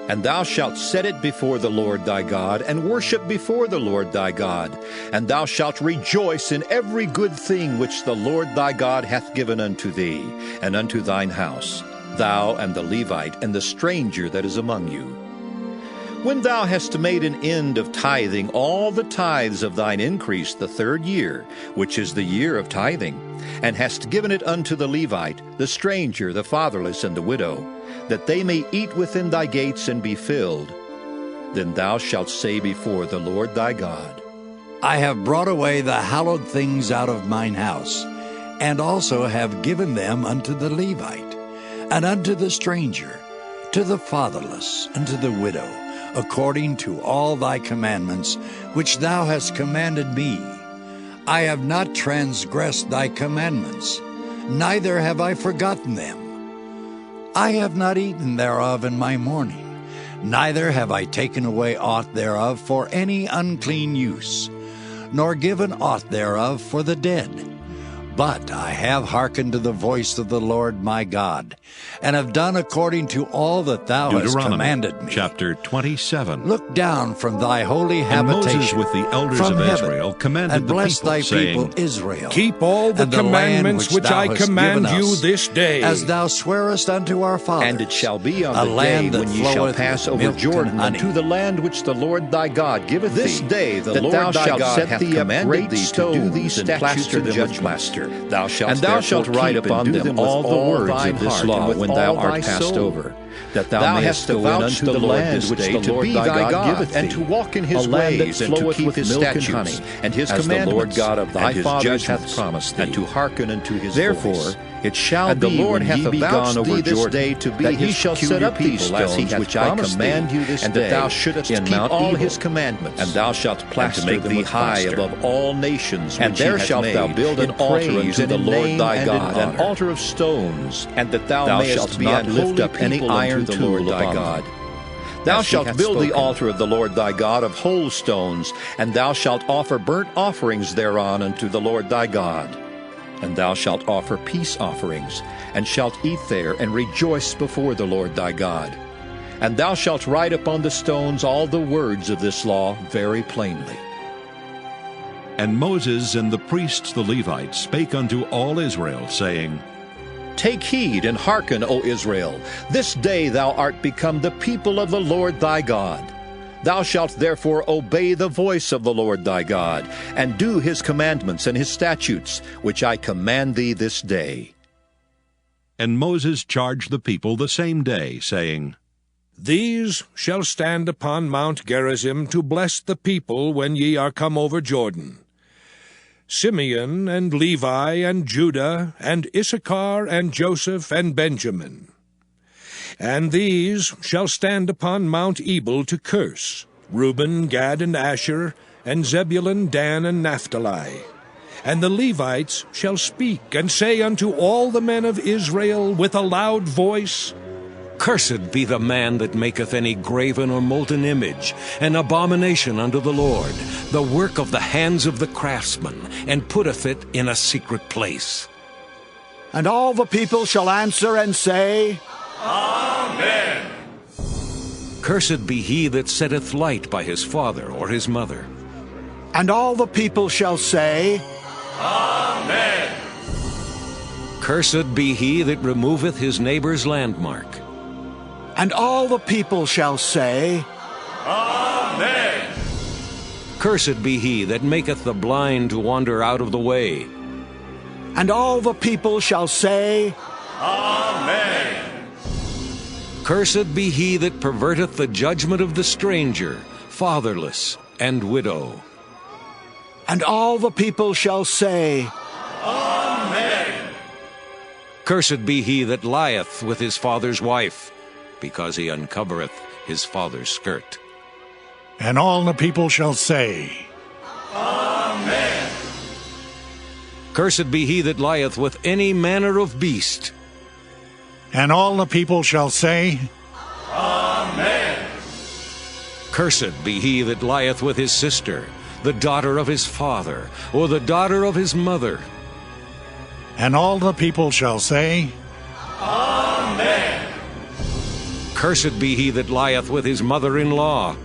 And thou shalt set it before the Lord thy God, and worship before the Lord thy God. And thou shalt rejoice in every good thing which the Lord thy God hath given unto thee, and unto thine house, thou and the Levite, and the stranger that is among you. When thou hast made an end of tithing all the tithes of thine increase the 3rd year, which is the year of tithing, and hast given it unto the Levite, the stranger, the fatherless, and the widow, that they may eat within thy gates and be filled, then thou shalt say before the Lord thy God, I have brought away the hallowed things out of mine house, and also have given them unto the Levite, and unto the stranger, to the fatherless, and to the widow, according to all thy commandments which thou hast commanded me. I have not transgressed thy commandments, neither have I forgotten them. I have not eaten thereof in my mourning, neither have I taken away aught thereof for any unclean use, nor given aught thereof for the dead. But I have hearkened to the voice of the Lord my God, and have done according to all that thou hast commanded me. Chapter 27. Look down from thy holy And Moses habitation with the elders from of heaven, Israel commanded and the bless people, thy saying, people Israel. Keep all the and the land commandments which thou I hast command given you us, this day. as thou swearest unto our fathers. And it shall be on a the day land that when ye shall floweth pass with over milk Jordan and honey. unto the land which the Lord thy God giveth This thee, day the that Lord thou thy shalt God set hath thee up commanded great thee to stones do these and statutes plaster and them with judgments. plaster. Thou shalt And thou shalt therefore write keep upon and do them all the all words thine of this heart, law and with when all thou thy art passed soul, over, that thou Thou mayest hast go in avouched unto the the Lord land this which day the to Lord be thy thy God God, giveth and thee, to walk in his a land that ways, and to floweth keep with his milk and statutes, honey, and his as the Lord commandments, God of thy and his fathers judgments, hath promised thee. and to hearken unto his Therefore, voice. it shall And the be Lord when hath ye be avouched gone over thee this Jordan, day to be that his ye shall set peculiar up these people, as he stones hath which I promised command thee, you this and day, that thou shouldest in keep Mount all Ebal. his commandments, And thou shalt plaster and to make them thee with high plaster. above all nations And which there he hath shalt thou made, build an in altar praise unto and the in Lord name thy and God, in an honor. altar of stones, and that thou Thou mayest shalt be not an lift holy up any people iron unto the tool Lord thy upon God. them. Thou As he shalt hath build the spoken. altar of the Lord thy God of whole stones, and thou shalt offer burnt offerings thereon unto the Lord thy God. And thou shalt offer peace offerings, and shalt eat there, and rejoice before the Lord thy God. And thou shalt write upon the stones all the words of this law very plainly. And Moses and the priests the Levites spake unto all Israel, saying, Take heed and hearken, O Israel. This day thou art become the people of the Lord thy God. Thou shalt therefore obey the voice of the Lord thy God, and do his commandments and his statutes, which I command thee this day. And Moses charged the people the same day, saying, These shall stand upon Mount Gerizim to bless the people when ye are come over Jordan. Simeon and Levi and Judah and Issachar and Joseph and Benjamin. And these shall stand upon Mount Ebal to curse, Reuben, Gad, and Asher, and Zebulun, Dan, and Naphtali. And the Levites shall speak, and say unto all the men of Israel with a loud voice, Cursed be the man that maketh any graven or molten image, an abomination unto the Lord, the work of the hands of the craftsman, and putteth it in a secret place. And all the people shall answer and say, Amen. Cursed be he that setteth light by his father or his mother. And all the people shall say, Amen. Cursed be he that removeth his neighbor's landmark. And all the people shall say, Amen. Cursed be he that maketh the blind to wander out of the way. And all the people shall say, Amen. Cursed be he that perverteth the judgment of the stranger, fatherless, and widow. And all the people shall say, Amen. Cursed be he that lieth with his father's wife, because he uncovereth his father's skirt. And all the people shall say, Amen. Cursed be he that lieth with any manner of beast. And all the people shall say, Amen. Cursed be he that lieth with his sister, the daughter of his father, or the daughter of his mother. And all the people shall say, Amen. Cursed be he that lieth with his mother-in-law.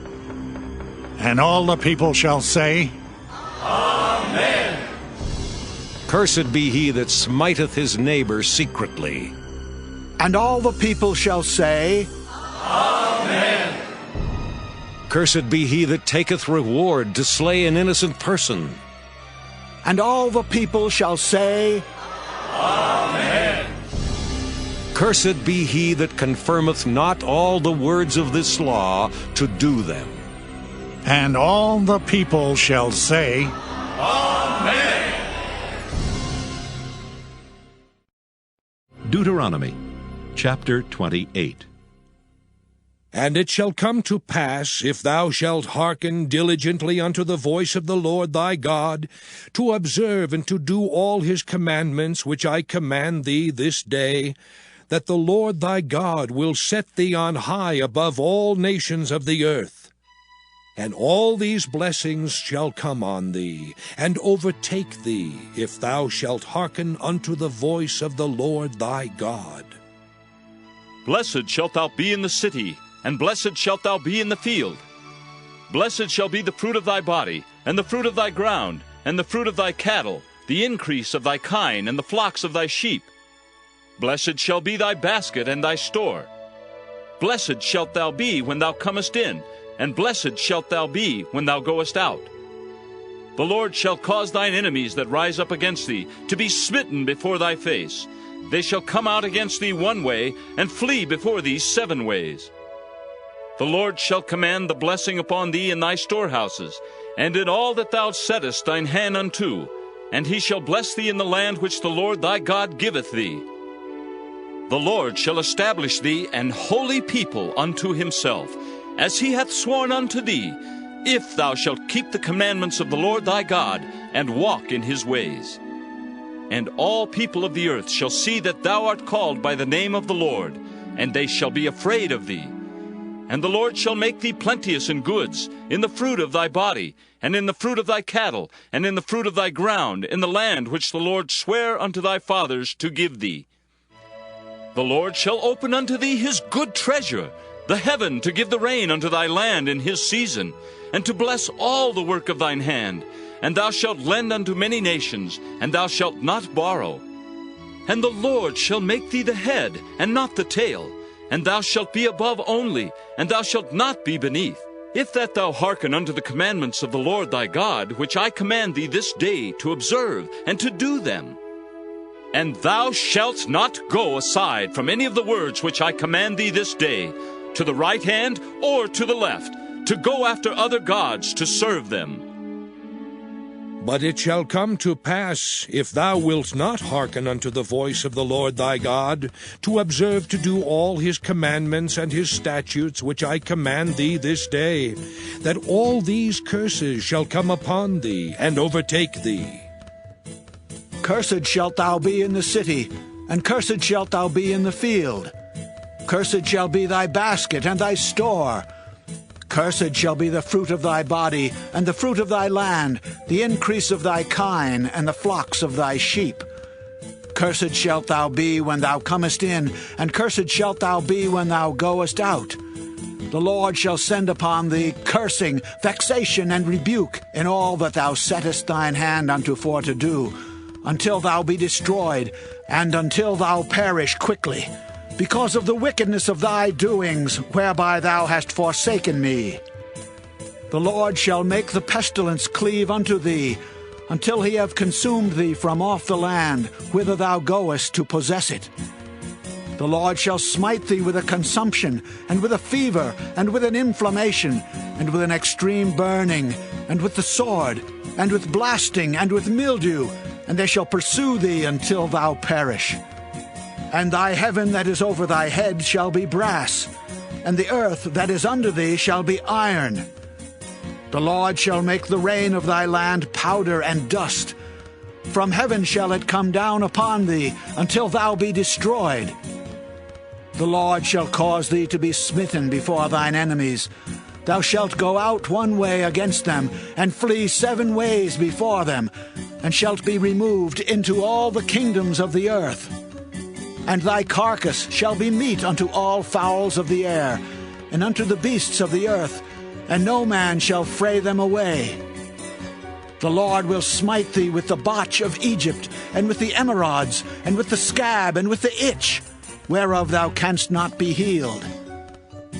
And all the people shall say, Amen. Cursed be he that smiteth his neighbor secretly. And all the people shall say, Amen. Cursed be he that taketh reward to slay an innocent person. And all the people shall say, Amen. Cursed be he that confirmeth not all the words of this law to do them. And all the people shall say, Amen. Deuteronomy chapter 28. And it shall come to pass, if thou shalt hearken diligently unto the voice of the Lord thy God, to observe and to do all his commandments which I command thee this day, that the Lord thy God will set thee on high above all nations of the earth. And all these blessings shall come on thee, and overtake thee, if thou shalt hearken unto the voice of the Lord thy God. Blessed shalt thou be in the city, and blessed shalt thou be in the field. Blessed shall be the fruit of thy body, and the fruit of thy ground, and the fruit of thy cattle, the increase of thy kine, and the flocks of thy sheep. Blessed shall be thy basket and thy store. Blessed shalt thou be when thou comest in, and blessed shalt thou be when thou goest out. The Lord shall cause thine enemies that rise up against thee to be smitten before thy face. They shall come out against thee one way, and flee before thee 7 ways. The Lord shall command the blessing upon thee in thy storehouses, and in all that thou settest thine hand unto, and he shall bless thee in the land which the Lord thy God giveth thee. The Lord shall establish thee an holy people unto himself, as he hath sworn unto thee, if thou shalt keep the commandments of the Lord thy God, and walk in his ways. And all people of the earth shall see that thou art called by the name of the Lord, and they shall be afraid of thee. And the Lord shall make thee plenteous in goods, in the fruit of thy body, and in the fruit of thy cattle, and in the fruit of thy ground, in the land which the Lord sware unto thy fathers to give thee. The Lord shall open unto thee his good treasure, the heaven, to give the rain unto thy land in his season, and to bless all the work of thine hand, and thou shalt lend unto many nations, and thou shalt not borrow. And the Lord shall make thee the head, and not the tail, and thou shalt be above only, and thou shalt not be beneath. If that thou hearken unto the commandments of the Lord thy God, which I command thee this day to observe and to do them. And thou shalt not go aside from any of the words which I command thee this day, to the right hand or to the left, to go after other gods to serve them. But it shall come to pass, if thou wilt not hearken unto the voice of the Lord thy God, to observe to do all his commandments and his statutes which I command thee this day, that all these curses shall come upon thee and overtake thee. Cursed shalt thou be in the city, and cursed shalt thou be in the field. Cursed shall be thy basket and thy store. Cursed shall be the fruit of thy body, and the fruit of thy land, the increase of thy kine, and the flocks of thy sheep. Cursed shalt thou be when thou comest in, and cursed shalt thou be when thou goest out. The Lord shall send upon thee cursing, vexation, and rebuke in all that thou settest thine hand unto for to do, until thou be destroyed, and until thou perish quickly, because of the wickedness of thy doings, whereby thou hast forsaken me. The Lord shall make the pestilence cleave unto thee, until he have consumed thee from off the land, whither thou goest to possess it. The Lord shall smite thee with a consumption, and with a fever, and with an inflammation, and with an extreme burning, and with the sword, and with blasting, and with mildew, and they shall pursue thee until thou perish. And thy heaven that is over thy head shall be brass, and the earth that is under thee shall be iron. The Lord shall make the rain of thy land powder and dust. From heaven shall it come down upon thee, until thou be destroyed. The Lord shall cause thee to be smitten before thine enemies. Thou shalt go out one way against them, and flee 7 ways before them, and shalt be removed into all the kingdoms of the earth. And thy carcass shall be meat unto all fowls of the air, and unto the beasts of the earth, and no man shall fray them away. The Lord will smite thee with the botch of Egypt, and with the emerods, and with the scab, and with the itch, whereof thou canst not be healed.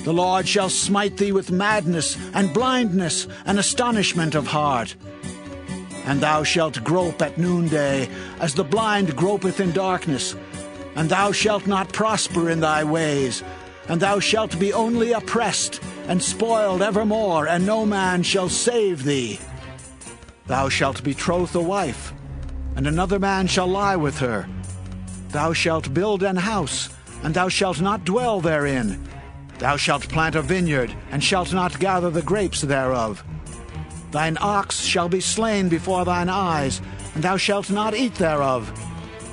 The Lord shall smite thee with madness, and blindness, and astonishment of heart. And thou shalt grope at noonday, as the blind gropeth in darkness, and thou shalt not prosper in thy ways, and thou shalt be only oppressed, and spoiled evermore, and no man shall save thee. Thou shalt betroth a wife, and another man shall lie with her. Thou shalt build an house, and thou shalt not dwell therein. Thou shalt plant a vineyard, and shalt not gather the grapes thereof. Thine ox shall be slain before thine eyes, and thou shalt not eat thereof.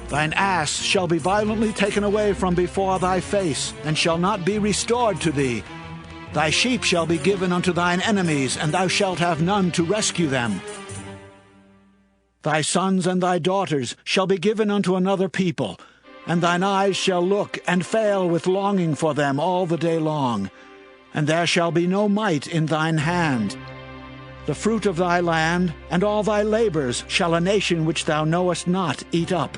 Thine ass shall be violently taken away from before thy face, and shall not be restored to thee. Thy sheep shall be given unto thine enemies, and thou shalt have none to rescue them. Thy sons and thy daughters shall be given unto another people, and thine eyes shall look and fail with longing for them all the day long, and there shall be no might in thine hand. The fruit of thy land and all thy labors shall a nation which thou knowest not eat up,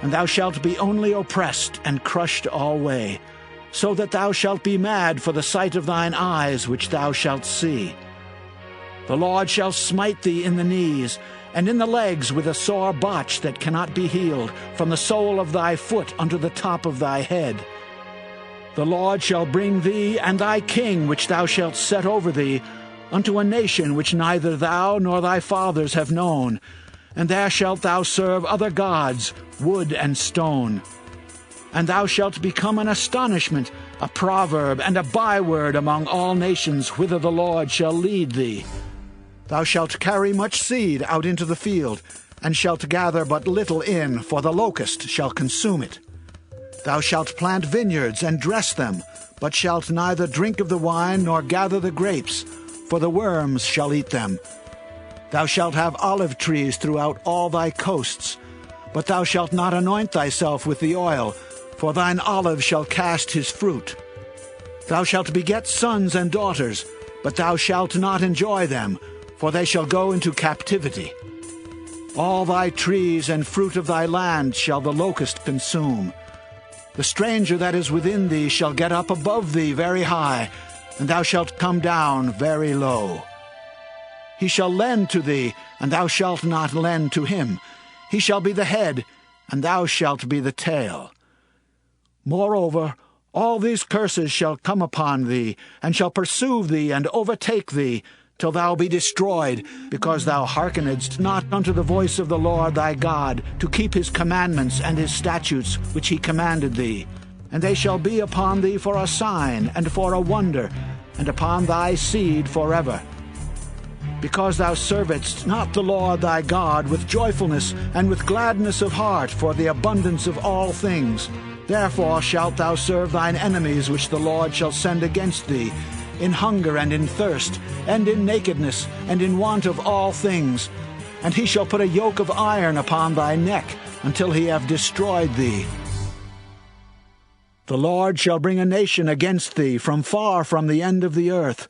and thou shalt be only oppressed and crushed alway, so that thou shalt be mad for the sight of thine eyes which thou shalt see. The Lord shall smite thee in the knees, and in the legs with a sore botch that cannot be healed, from the sole of thy foot unto the top of thy head. The Lord shall bring thee and thy king which thou shalt set over thee unto a nation which neither thou nor thy fathers have known, and there shalt thou serve other gods, wood and stone. And thou shalt become an astonishment, a proverb, and a byword among all nations whither the Lord shall lead thee. Thou shalt carry much seed out into the field, and shalt gather but little in, for the locust shall consume it. Thou shalt plant vineyards and dress them, but shalt neither drink of the wine nor gather the grapes, for the worms shall eat them. Thou shalt have olive trees throughout all thy coasts, but thou shalt not anoint thyself with the oil, for thine olive shall cast his fruit. Thou shalt beget sons and daughters, but thou shalt not enjoy them, for they shall go into captivity. All thy trees and fruit of thy land shall the locust consume. The stranger that is within thee shall get up above thee very high, and thou shalt come down very low. He shall lend to thee, and thou shalt not lend to him. He shall be the head, and thou shalt be the tail. Moreover, all these curses shall come upon thee, and shall pursue thee, and overtake thee, till thou be destroyed, because thou hearkenedst not unto the voice of the Lord thy God, to keep his commandments and his statutes which he commanded thee. And they shall be upon thee for a sign, and for a wonder, and upon thy seed forever. Because thou servedst not the Lord thy God with joyfulness and with gladness of heart for the abundance of all things, therefore shalt thou serve thine enemies which the Lord shall send against thee, in hunger and in thirst, and in nakedness, and in want of all things. And he shall put a yoke of iron upon thy neck, until he have destroyed thee. The Lord shall bring a nation against thee from far from the end of the earth,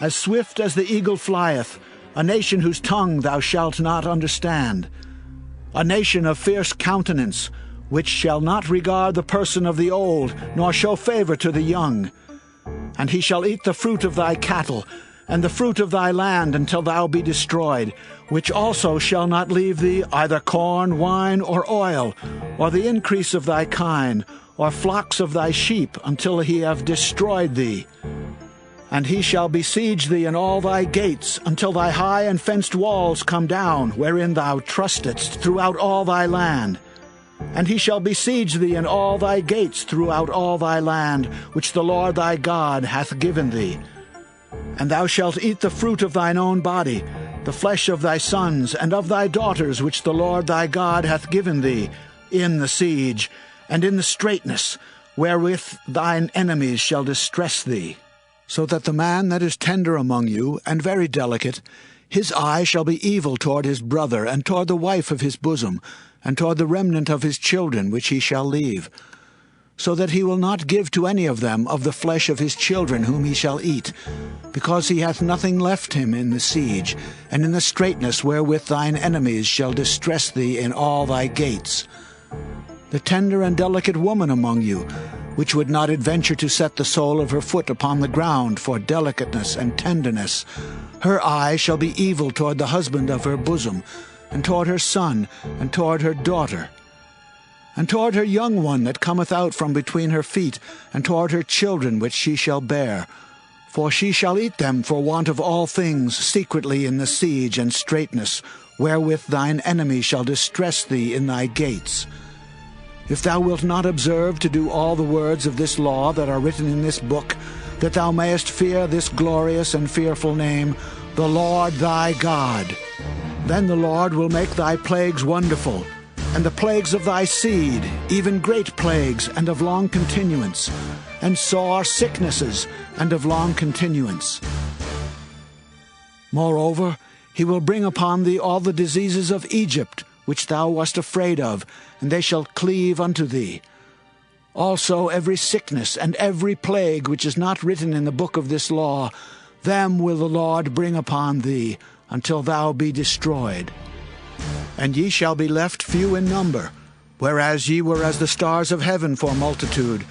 as swift as the eagle flieth, a nation whose tongue thou shalt not understand, a nation of fierce countenance, which shall not regard the person of the old, nor show favor to the young. And he shall eat the fruit of thy cattle, and the fruit of thy land, until thou be destroyed, which also shall not leave thee either corn, wine, or oil, or the increase of thy kine, or flocks of thy sheep, until he have destroyed thee. And he shall besiege thee in all thy gates, until thy high and fenced walls come down, wherein thou trustedst throughout all thy land. And he shall besiege thee in all thy gates throughout all thy land, which the Lord thy God hath given thee. And thou shalt eat the fruit of thine own body, the flesh of thy sons and of thy daughters, which the Lord thy God hath given thee, in the siege, and in the straitness, wherewith thine enemies shall distress thee. So that the man that is tender among you, and very delicate, his eye shall be evil toward his brother, and toward the wife of his bosom, and toward the remnant of his children which he shall leave, so that he will not give to any of them of the flesh of his children whom he shall eat, because he hath nothing left him in the siege, and in the straitness wherewith thine enemies shall distress thee in all thy gates. The tender and delicate woman among you, which would not adventure to set the sole of her foot upon the ground for delicateness and tenderness, her eye shall be evil toward the husband of her bosom, and toward her son, and toward her daughter, and toward her young one that cometh out from between her feet, and toward her children which she shall bear. For she shall eat them for want of all things secretly in the siege and straitness, wherewith thine enemy shall distress thee in thy gates. If thou wilt not observe to do all the words of this law that are written in this book, that thou mayest fear this glorious and fearful name, the Lord thy God, then the Lord will make thy plagues wonderful, and the plagues of thy seed, even great plagues, and of long continuance, and sore sicknesses, and of long continuance. Moreover, he will bring upon thee all the diseases of Egypt, which thou wast afraid of, and they shall cleave unto thee. Also every sickness and every plague which is not written in the book of this law, them will the Lord bring upon thee, until thou be destroyed. And ye shall be left few in number, whereas ye were as the stars of heaven for multitude,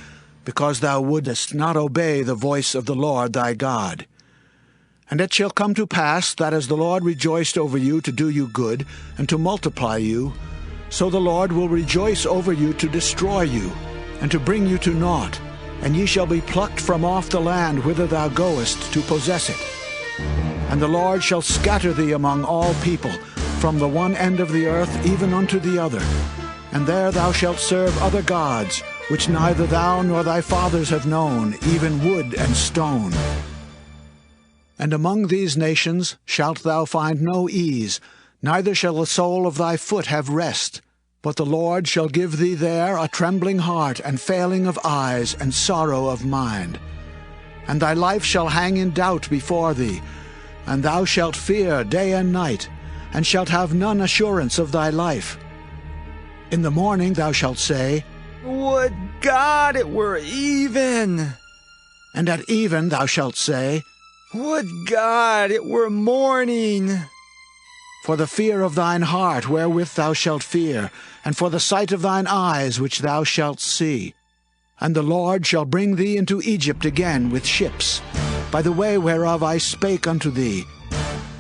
because thou wouldest not obey the voice of the Lord thy God. And it shall come to pass that as the Lord rejoiced over you to do you good, and to multiply you, so the Lord will rejoice over you to destroy you, and to bring you to naught, and ye shall be plucked from off the land whither thou goest to possess it. And the Lord shall scatter thee among all people, from the one end of the earth even unto the other. And there thou shalt serve other gods, which neither thou nor thy fathers have known, even wood and stone. And among these nations shalt thou find no ease, neither shall the sole of thy foot have rest. But the Lord shall give thee there a trembling heart, and failing of eyes, and sorrow of mind. And thy life shall hang in doubt before thee, and thou shalt fear day and night, and shalt have none assurance of thy life. In the morning thou shalt say, Would God it were even! And at even thou shalt say, Would God it were morning! For the fear of thine heart wherewith thou shalt fear, and for the sight of thine eyes which thou shalt see. And the Lord shall bring thee into Egypt again with ships, by the way whereof I spake unto thee.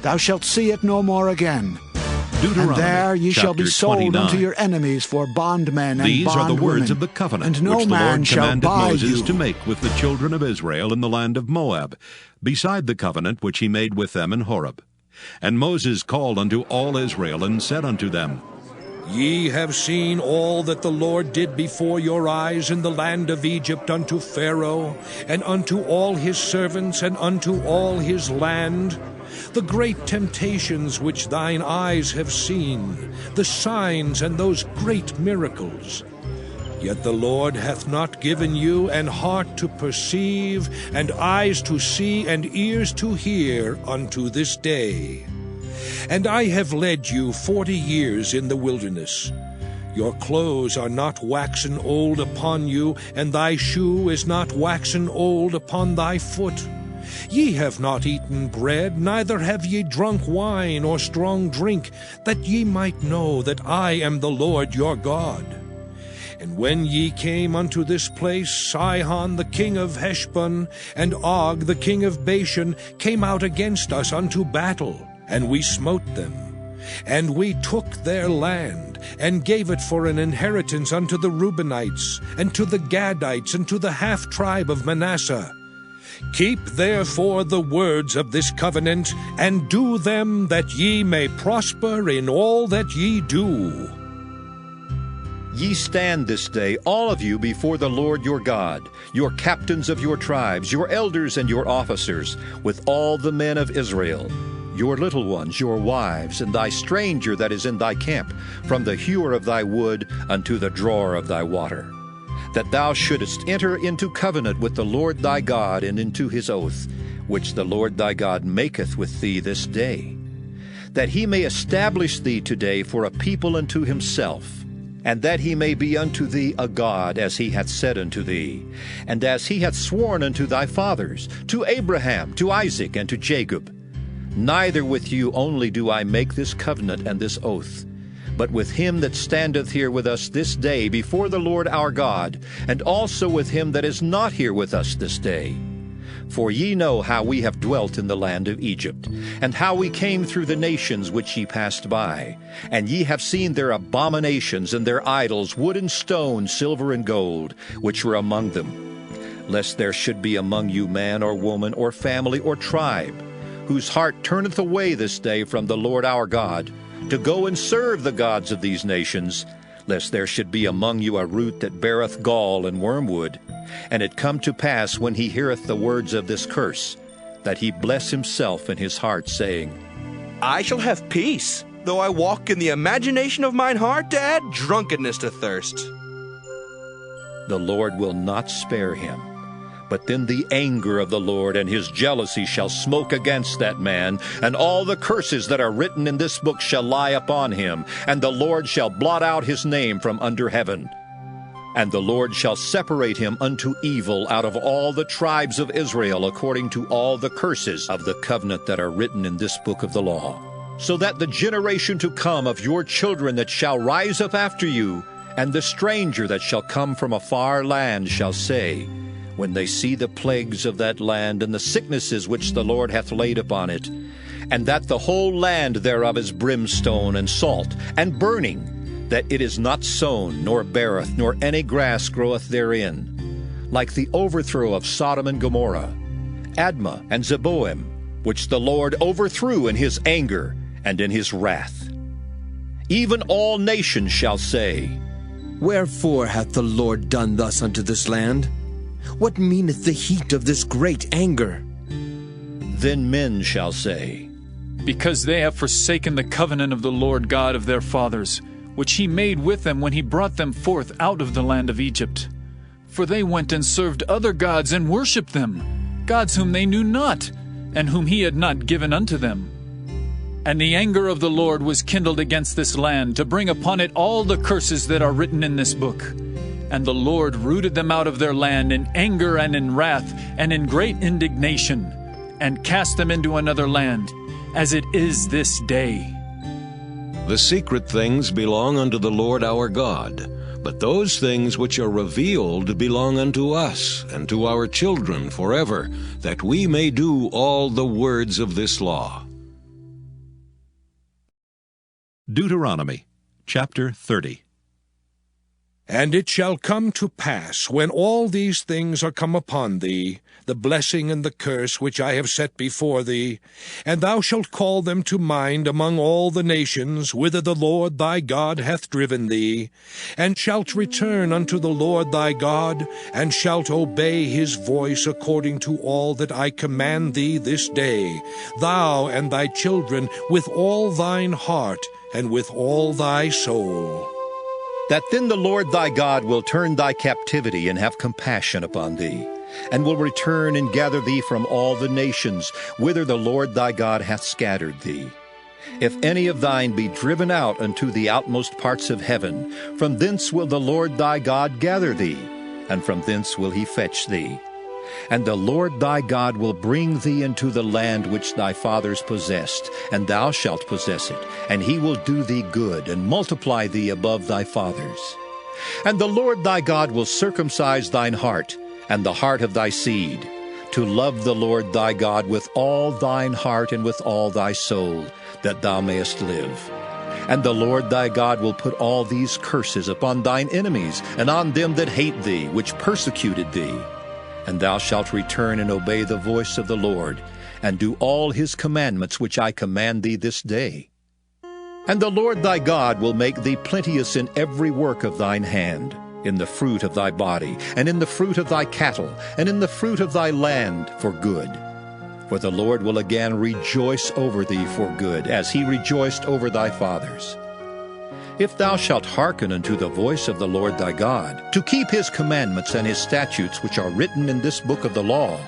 Thou shalt see it no more again. And there ye shall be sold 29. unto your enemies for bondmen and These are the words bondwomen, of the covenant and no which the man Lord shall commanded buy Moses you. to make with the children of Israel in the land of Moab, beside the covenant which he made with them in Horeb. And Moses called unto all Israel, and said unto them, Ye have seen all that the Lord did before your eyes in the land of Egypt unto Pharaoh, and unto all his servants, and unto all his land, the great temptations which thine eyes have seen, the signs and those great miracles. Yet the Lord hath not given you an heart to perceive, and eyes to see, and ears to hear unto this day. And I have led you 40 years in the wilderness. Your clothes are not waxen old upon you, and thy shoe is not waxen old upon thy foot. Ye have not eaten bread, neither have ye drunk wine or strong drink, that ye might know that I am the Lord your God. And when ye came unto this place, Sihon the king of Heshbon, and Og the king of Bashan, came out against us unto battle, and we smote them. And we took their land, and gave it for an inheritance unto the Reubenites, and to the Gadites, and to the half-tribe of Manasseh. Keep therefore the words of this covenant, and do them, that ye may prosper in all that ye do. Ye stand this day, all of you, before the Lord your God, your captains of your tribes, your elders and your officers, with all the men of Israel, your little ones, your wives, and thy stranger that is in thy camp, from the hewer of thy wood unto the drawer of thy water, that thou shouldest enter into covenant with the Lord thy God, and into his oath, which the Lord thy God maketh with thee this day, that he may establish thee today for a people unto himself, and that he may be unto thee a God, as he hath said unto thee, and as he hath sworn unto thy fathers, to Abraham, to Isaac, and to Jacob. Neither with you only do I make this covenant and this oath, but with him that standeth here with us this day before the Lord our God, and also with him that is not here with us this day. For ye know how we have dwelt in the land of Egypt, and how we came through the nations which ye passed by. And ye have seen their abominations and their idols, wood and stone, silver and gold, which were among them. Lest there should be among you man or woman or family or tribe, whose heart turneth away this day from the Lord our God, to go and serve the gods of these nations, lest there should be among you a root that beareth gall and wormwood. And it come to pass, when he heareth the words of this curse, that he bless himself in his heart, saying, I shall have peace, though I walk in the imagination of mine heart to add drunkenness to thirst. The Lord will not spare him. But then the anger of the Lord and his jealousy shall smoke against that man, and all the curses that are written in this book shall lie upon him, and the Lord shall blot out his name from under heaven. And the Lord shall separate him unto evil out of all the tribes of Israel, according to all the curses of the covenant that are written in this book of the law, so that the generation to come of your children that shall rise up after you, and the stranger that shall come from a far land, shall say, when they see the plagues of that land, and the sicknesses which the Lord hath laid upon it, and that the whole land thereof is brimstone and salt and burning, that it is not sown, nor beareth, nor any grass groweth therein, like the overthrow of Sodom and Gomorrah, Admah and Zeboim, which the Lord overthrew in his anger and in his wrath. Even all nations shall say, Wherefore hath the Lord done thus unto this land? What meaneth the heat of this great anger? Then men shall say, Because they have forsaken the covenant of the Lord God of their fathers, which he made with them when he brought them forth out of the land of Egypt. For they went and served other gods and worshipped them, gods whom they knew not, and whom he had not given unto them. And the anger of the Lord was kindled against this land, to bring upon it all the curses that are written in this book. And the Lord rooted them out of their land in anger and in wrath and in great indignation. and cast them into another land, as it is this day. The secret things belong unto the Lord our God, but those things which are revealed belong unto us and to our children forever, that we may do all the words of this law. Deuteronomy chapter 30. And it shall come to pass, when all these things are come upon thee, the blessing and the curse which I have set before thee, and thou shalt call them to mind among all the nations whither the Lord thy God hath driven thee, and shalt return unto the Lord thy God, and shalt obey his voice according to all that I command thee this day, thou and thy children with all thine heart, and with all thy soul. That then the Lord thy God will turn thy captivity and have compassion upon thee, and will return and gather thee from all the nations whither the Lord thy God hath scattered thee. If any of thine be driven out unto the outmost parts of heaven, from thence will the Lord thy God gather thee, and from thence will he fetch thee. And the Lord thy God will bring thee into the land which thy fathers possessed, and thou shalt possess it, and he will do thee good, and multiply thee above thy fathers. And the Lord thy God will circumcise thine heart, and the heart of thy seed, to love the Lord thy God with all thine heart and with all thy soul, that thou mayest live. And the Lord thy God will put all these curses upon thine enemies, and on them that hate thee, which persecuted thee. And thou shalt return and obey the voice of the Lord, and do all his commandments which I command thee this day. And the Lord thy God will make thee plenteous in every work of thine hand, in the fruit of thy body, and in the fruit of thy cattle, and in the fruit of thy land for good. For the Lord will again rejoice over thee for good, as he rejoiced over thy fathers. If thou shalt hearken unto the voice of the Lord thy God, to keep his commandments and his statutes which are written in this book of the law,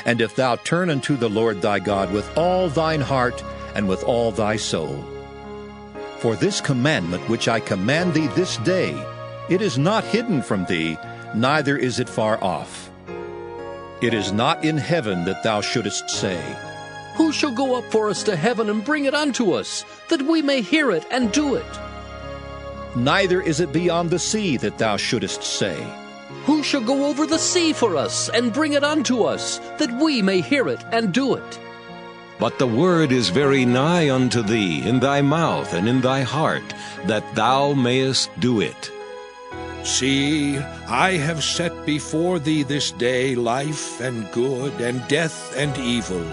and if thou turn unto the Lord thy God with all thine heart and with all thy soul. For this commandment which I command thee this day, it is not hidden from thee, neither is it far off. It is not in heaven that thou shouldest say, Who shall go up for us to heaven and bring it unto us, that we may hear it and do it? Neither is it beyond the sea that thou shouldest say, Who shall go over the sea for us and bring it unto us, that we may hear it and do it? But the word is very nigh unto thee, in thy mouth and in thy heart, that thou mayest do it. See, I have set before thee this day life and good, and death and evil.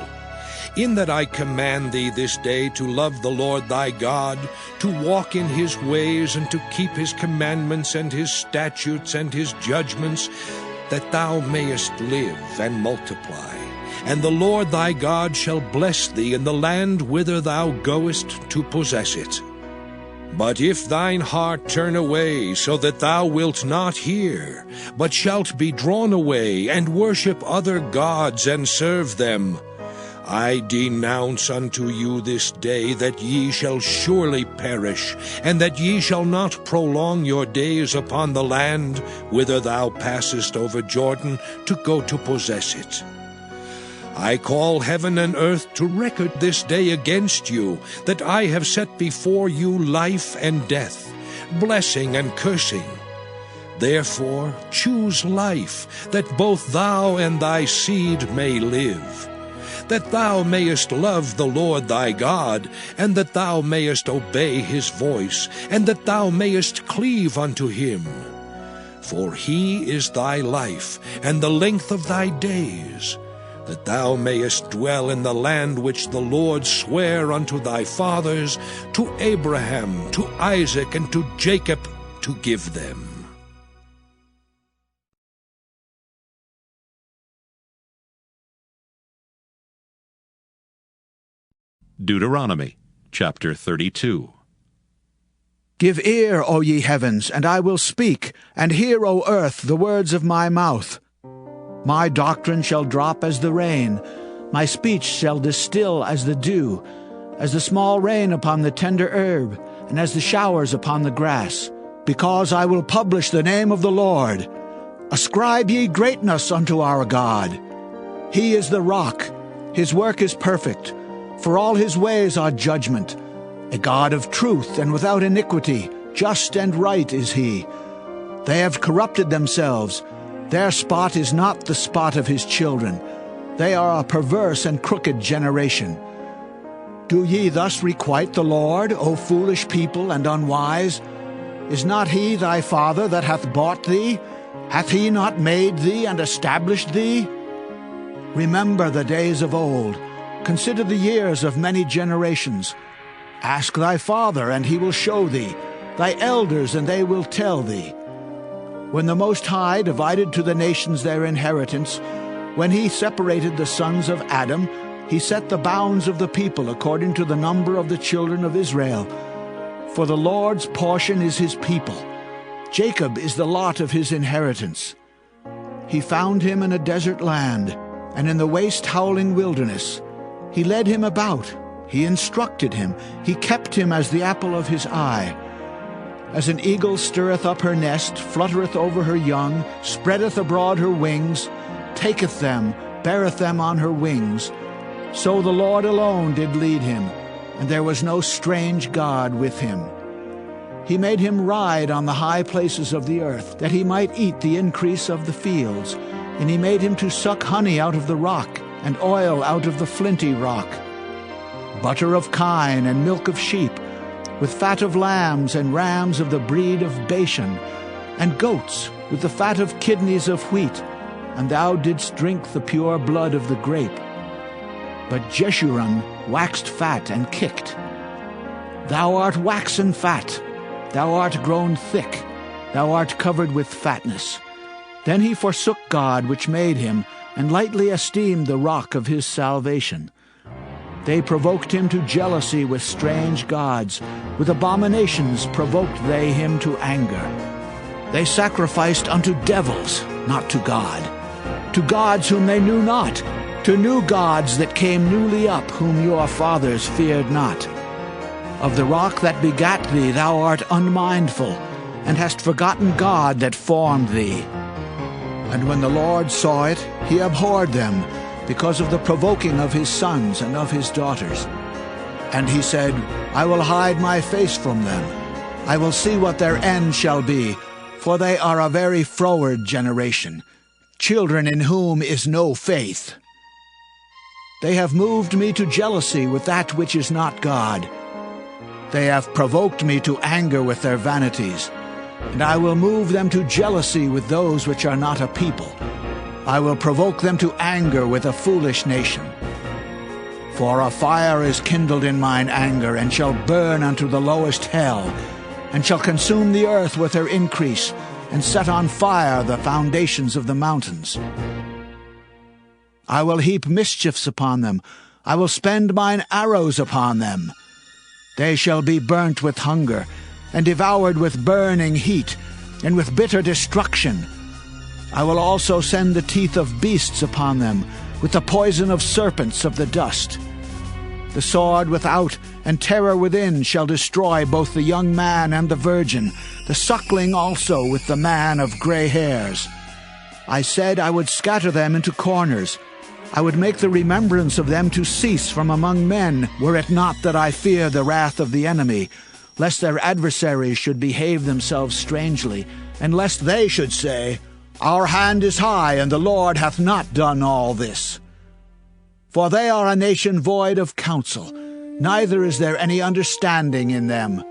In that I command thee this day to love the Lord thy God, to walk in his ways, and to keep his commandments and his statutes and his judgments, that thou mayest live and multiply. And the Lord thy God shall bless thee in the land whither thou goest to possess it. But if thine heart turn away, so that thou wilt not hear, but shalt be drawn away, and worship other gods, and serve them, I denounce unto you this day that ye shall surely perish, and that ye shall not prolong your days upon the land whither thou passest over Jordan to go to possess it. I call heaven and earth to record this day against you, that I have set before you life and death, blessing and cursing. Therefore choose life, that both thou and thy seed may live, that thou mayest love the Lord thy God, and that thou mayest obey his voice, and that thou mayest cleave unto him. For he is thy life, and the length of thy days, that thou mayest dwell in the land which the Lord sware unto thy fathers, to Abraham, to Isaac, and to Jacob, to give them. Deuteronomy chapter 32. Give ear, O ye heavens, and I will speak, and hear, O earth, the words of my mouth. My doctrine shall drop as the rain, my speech shall distill as the dew, as the small rain upon the tender herb, and as the showers upon the grass. Because I will publish the name of the Lord. Ascribe ye greatness unto our God. He is the rock, His work is perfect, for all his ways are judgment. A God of truth and without iniquity, just and right is he. They have corrupted themselves. Their spot is not the spot of his children. They are a perverse and crooked generation. Do ye thus requite the Lord, O foolish people and unwise? Is not he thy father that hath bought thee? Hath he not made thee and established thee? Remember the days of old. Consider the years of many generations. Ask thy father, and he will show thee, thy elders, and they will tell thee. When the Most High divided to the nations their inheritance, when he separated the sons of Adam, he set the bounds of the people according to the number of the children of Israel. For the Lord's portion is his people. Jacob is the lot of his inheritance. He found him in a desert land, and in the waste howling wilderness. He led him about, he instructed him, he kept him as the apple of his eye. As an eagle stirreth up her nest, fluttereth over her young, spreadeth abroad her wings, taketh them, beareth them on her wings, so the Lord alone did lead him, and there was no strange God with him. He made him ride on the high places of the earth, that he might eat the increase of the fields. And he made him to suck honey out of the rock, and oil out of the flinty rock. Butter of kine and milk of sheep, with fat of lambs and rams of the breed of Bashan, and goats with the fat of kidneys of wheat, and thou didst drink the pure blood of the grape. But Jeshurun waxed fat and kicked. Thou art waxen fat, thou art grown thick, thou art covered with fatness. Then he forsook God which made him, and lightly esteemed the rock of his salvation. They provoked him to jealousy with strange gods. With abominations provoked they him to anger. They sacrificed unto devils, not to God, to gods whom they knew not, to new gods that came newly up, whom your fathers feared not. Of the rock that begat thee thou art unmindful, and hast forgotten God that formed thee. And when the Lord saw it, he abhorred them, because of the provoking of his sons and of his daughters. And he said, I will hide my face from them. I will see what their end shall be, for they are a very froward generation, children in whom is no faith. They have moved me to jealousy with that which is not God. They have provoked me to anger with their vanities. And I will move them to jealousy with those which are not a people. I will provoke them to anger with a foolish nation. For a fire is kindled in mine anger, and shall burn unto the lowest hell, and shall consume the earth with her increase, and set on fire the foundations of the mountains. I will heap mischiefs upon them. I will spend mine arrows upon them. They shall be burnt with hunger, and devoured with burning heat, and with bitter destruction. I will also send the teeth of beasts upon them, with the poison of serpents of the dust. The sword without and terror within shall destroy both the young man and the virgin, the suckling also with the man of gray hairs. I said I would scatter them into corners. I would make the remembrance of them to cease from among men, were it not that I fear the wrath of the enemy, lest their adversaries should behave themselves strangely, and lest they should say, Our hand is high, and the Lord hath not done all this. For they are a nation void of counsel, neither is there any understanding in them.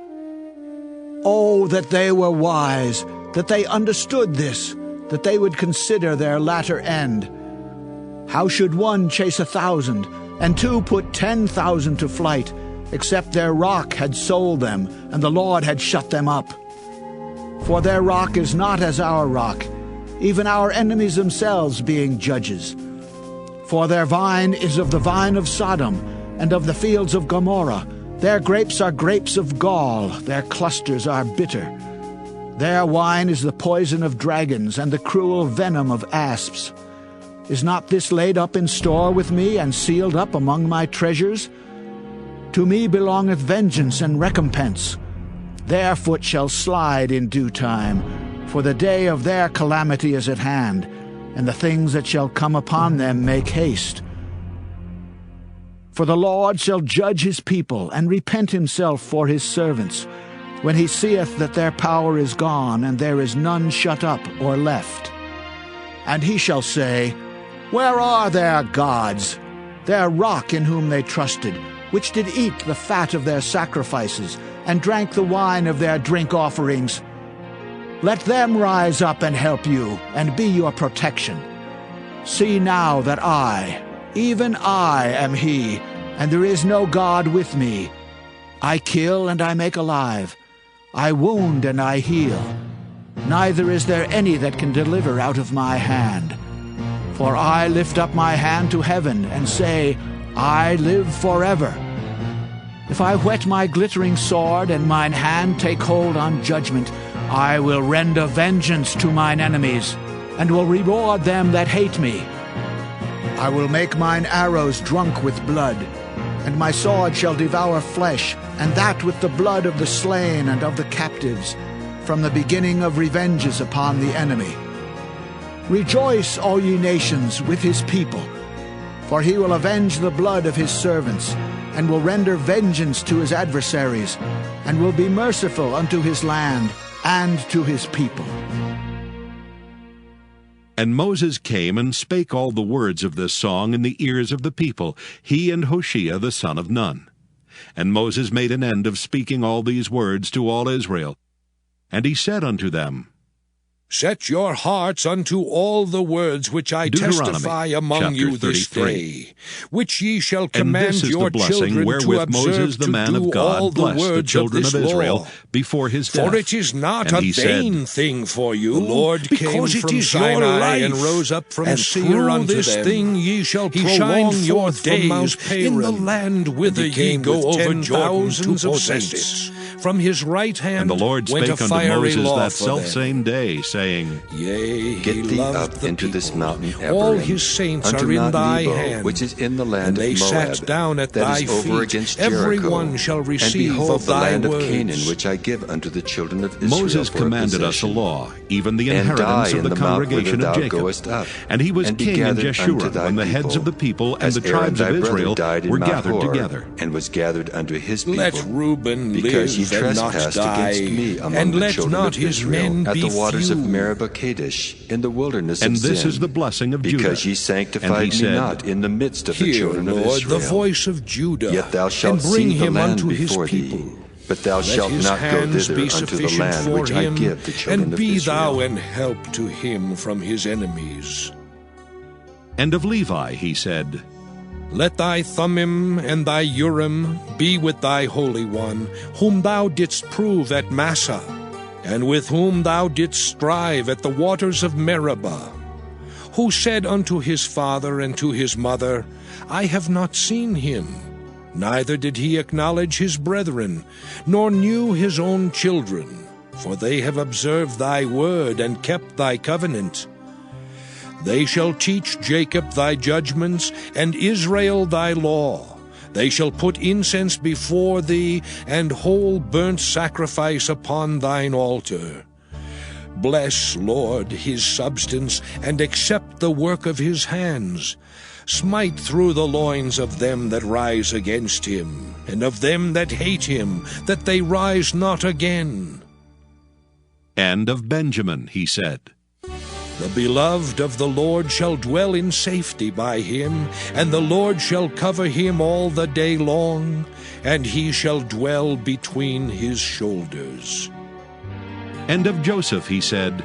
Oh, that they were wise, that they understood this, that they would consider their latter end. How should one chase 1,000, and two put 10,000 to flight, except their rock had sold them, and the Lord had shut them up? For their rock is not as our rock, even our enemies themselves being judges. For their vine is of the vine of Sodom, and of the fields of Gomorrah. Their grapes are grapes of gall, their clusters are bitter. Their wine is the poison of dragons, and the cruel venom of asps. Is not this laid up in store with me, and sealed up among my treasures? To me belongeth vengeance and recompense. Their foot shall slide in due time, for the day of their calamity is at hand, and the things that shall come upon them make haste. For the Lord shall judge his people, and repent himself for his servants, when he seeth that their power is gone, and there is none shut up or left. And he shall say, Where are their gods, their rock in whom they trusted, which did eat the fat of their sacrifices, and drank the wine of their drink offerings? Let them rise up and help you, and be your protection. See now that I, even I, am he, and there is no God with me. I kill and I make alive. I wound and I heal. Neither is there any that can deliver out of my hand. For I lift up my hand to heaven and say, I live forever. If I whet my glittering sword, and mine hand take hold on judgment, I will render vengeance to mine enemies, and will reward them that hate me. I will make mine arrows drunk with blood, and my sword shall devour flesh, and that with the blood of the slain and of the captives, from the beginning of revenges upon the enemy. Rejoice, all ye nations, with his people, for he will avenge the blood of his servants, and will render vengeance to his adversaries, and will be merciful unto his land and to his people. And Moses came and spake all the words of this song in the ears of the people, he and Hoshea the son of Nun. And Moses made an end of speaking all these words to all Israel. And he said unto them, Set your hearts unto all the words which I testify among you this day, which ye shall command your children to observe to do all the words of this law. Before his death. For it is not a vain thing for you, the Lord came from Sinai and rose up from Seir unto this thing ye shall prolong your days in the land whither ye go over Jordan to possess it. From his right hand and the Lord went spake a unto fiery Moses law that for selfsame day, saying, Yea, Get he thee loved up the into people. this mountain All Ephraim, his saints unto are in Mount thy Nebo, hand. which is in the And land they of Moab, sat down at that thy is over feet. against Every Jericho. one shall receive and behold, of the thy land words. of Canaan, which I give unto the children of Israel Moses for a commanded us a possession. law, even the And inheritance die of the in the mount congregation whither of thou Jacob. goest up, And he was and be king in gathered unto Jeshurun, thy when the heads people, of the people and as the Aaron tribes of thy brother Israel died in were Mount gathered Hor, together. and was gathered unto his people. Let Reuben because ye live and not trespassed die, against me among and the let children not of his Israel men at be the waters few. of Meribah Kadesh, in the wilderness And of this Zin, is the blessing of Judah. because ye sanctified And he me said, not in the midst of the Hear, children of Lord, Israel. the voice of Judah, Yet thou shalt and bring see the him land unto his before people. thee, but thou Let shalt his not go hands thither be unto the sufficient land for which him, I give the children and of be Israel. thou an help to him from his enemies. And of Levi he said, Let thy Thummim and thy Urim be with thy Holy One, whom thou didst prove at Massah, and with whom thou didst strive at the waters of Meribah, who said unto his father and to his mother, I have not seen him. Neither did he acknowledge his brethren, nor knew his own children, for they have observed thy word and kept thy covenant. They shall teach Jacob thy judgments, and Israel thy law. They shall put incense before thee, and whole burnt sacrifice upon thine altar. Bless, Lord, his substance, and accept the work of his hands. Smite through the loins of them that rise against him, and of them that hate him, that they rise not again. And of Benjamin he said, The beloved of the Lord shall dwell in safety by him, and the Lord shall cover him all the day long, and he shall dwell between his shoulders. And of Joseph he said,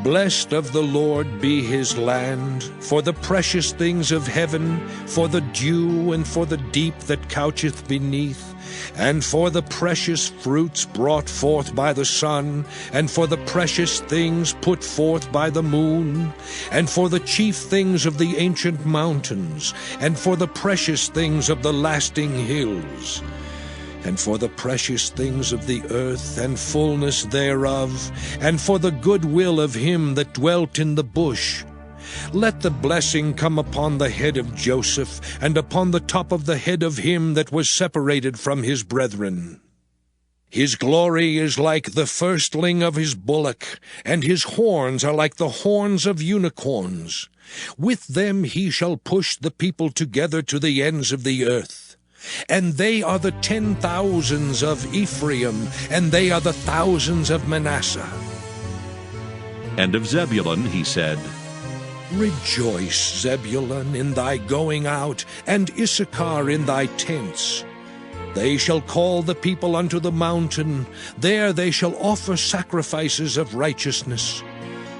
Blessed of the Lord be his land, for the precious things of heaven, for the dew and for the deep that coucheth beneath, and for the precious fruits brought forth by the sun, and for the precious things put forth by the moon, and for the chief things of the ancient mountains, and for the precious things of the lasting hills, and for the precious things of the earth and fullness thereof, and for the good will of him that dwelt in the bush. Let the blessing come upon the head of Joseph, and upon the top of the head of him that was separated from his brethren. His glory is like the firstling of his bullock, and his horns are like the horns of unicorns. With them he shall push the people together to the ends of the earth. And they are the 10,000s of Ephraim, and they are the thousands of Manasseh. And of Zebulun he said, Rejoice, Zebulun, in thy going out, and Issachar in thy tents. They shall call the people unto the mountain. There they shall offer sacrifices of righteousness.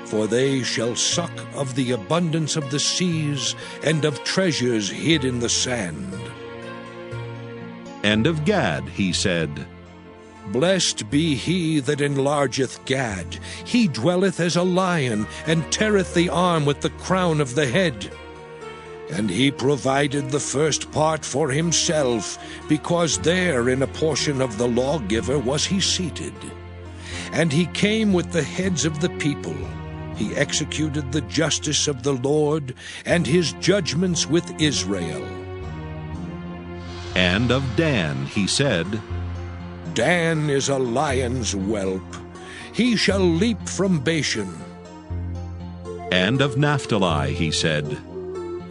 For they shall suck of the abundance of the seas, and of treasures hid in the sand. And of Gad he said, Blessed be he that enlargeth Gad. He dwelleth as a lion, and teareth the arm with the crown of the head. And he provided the first part for himself, because there in a portion of the lawgiver was he seated. And he came with the heads of the people. He executed the justice of the Lord, and his judgments with Israel. And of Dan he said, Dan is a lion's whelp. He shall leap from Bashan. And of Naphtali he said,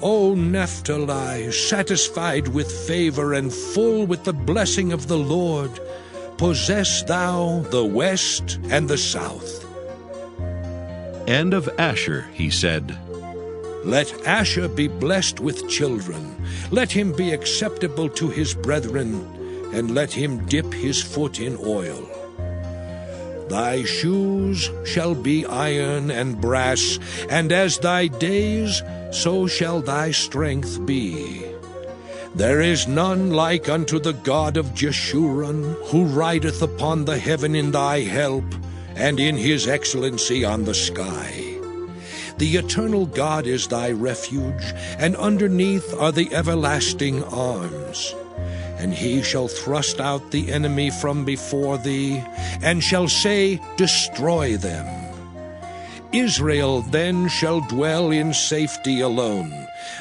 O Naphtali, satisfied with favor and full with the blessing of the Lord, possess thou the west and the south. And of Asher he said, Let Asher be blessed with children. Let him be acceptable to his brethren, and let him dip his foot in oil. Thy shoes shall be iron and brass, and as thy days, so shall thy strength be. There is none like unto the God of Jeshurun, who rideth upon the heaven in thy help, and in his excellency on the sky. The eternal God is thy refuge, and underneath are the everlasting arms. And he shall thrust out the enemy from before thee, and shall say, Destroy them. Israel then shall dwell in safety alone.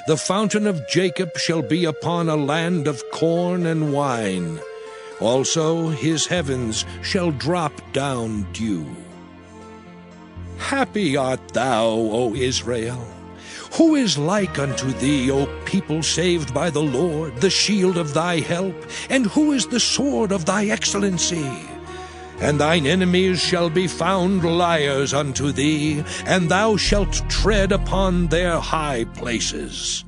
The fountain of Jacob shall be upon a land of corn and wine. Also his heavens shall drop down dew. Happy art thou, O Israel! Who is like unto thee, O people saved by the Lord, the shield of thy help? And who is the sword of thy excellency? And thine enemies shall be found liars unto thee, and thou shalt tread upon their high places.